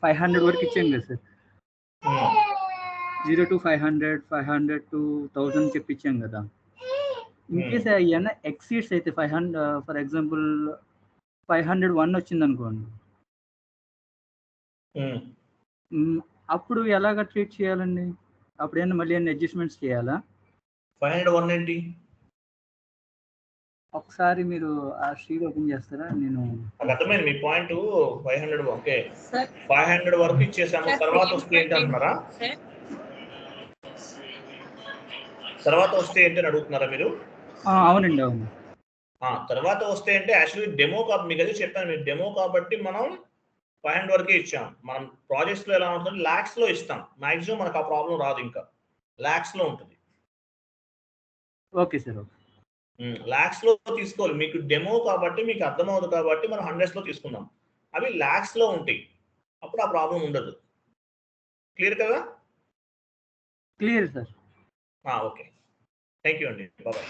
500 వరకు ఇచ్చాం కదా సార్. 0 to 500, 500 to 1000 చెప్పించాం కదా. ఇన్ కేస్ ఏమైనా ఎక్సీడ్స్ అయితే 500 ఫర్ ఎగ్జాంపుల్ 501 వచ్చింది అనుకోండి, అప్పుడు ఎలాగ ట్రీట్ చేయాలండి? అప్పుడు ఏమన్నా మళ్ళీ ఏమైనా అడ్జస్ట్మెంట్స్ చేయాలా? 501 ఏంటి? ఒకసారి మీరు ఆ షీట్ ఓపెన్ చేస్తారా? నేను నాకు అర్థమైంది మీ పాయింట్. 500 ఓకే, 500 వరకు ఇచ్చేసాము, తర్వాత వస్తే ఏంటి అంటున్నారా? తర్వాత వస్తే ఏంటి అని అడుగుతున్నారా మీరు? అవునండి, అవును. తర్వాత వస్తే అంటే యాక్చువల్లీ డెమో కాబట్టి మీకు అదే చెప్పాను, మీరు డెమో కాబట్టి మనం 500 వరకే ఇచ్చాం. మనం ప్రాజెక్ట్స్ లో ఎలా ఉంటుంది, లాక్స్ లో ఇస్తాం. మాక్సిమం మనకు ఆ ప్రాబ్లం రాదు, ఇంకా లాక్స్ లో ఉంటుంది. Okay sir, okay. లాక్స్ లో తీసుకోవాలి, మీకు డెమో కాబట్టి మీకు అర్థమవుతుంది కాబట్టి మనం 100s లో తీసుకుందాం. అవి లాక్స్ లో ఉంటాయి, అప్పుడు ఆ ప్రాబ్లం ఉండదు. క్లియర్ కదా? Clear sir. Okay, thank you అండి, బాయ్.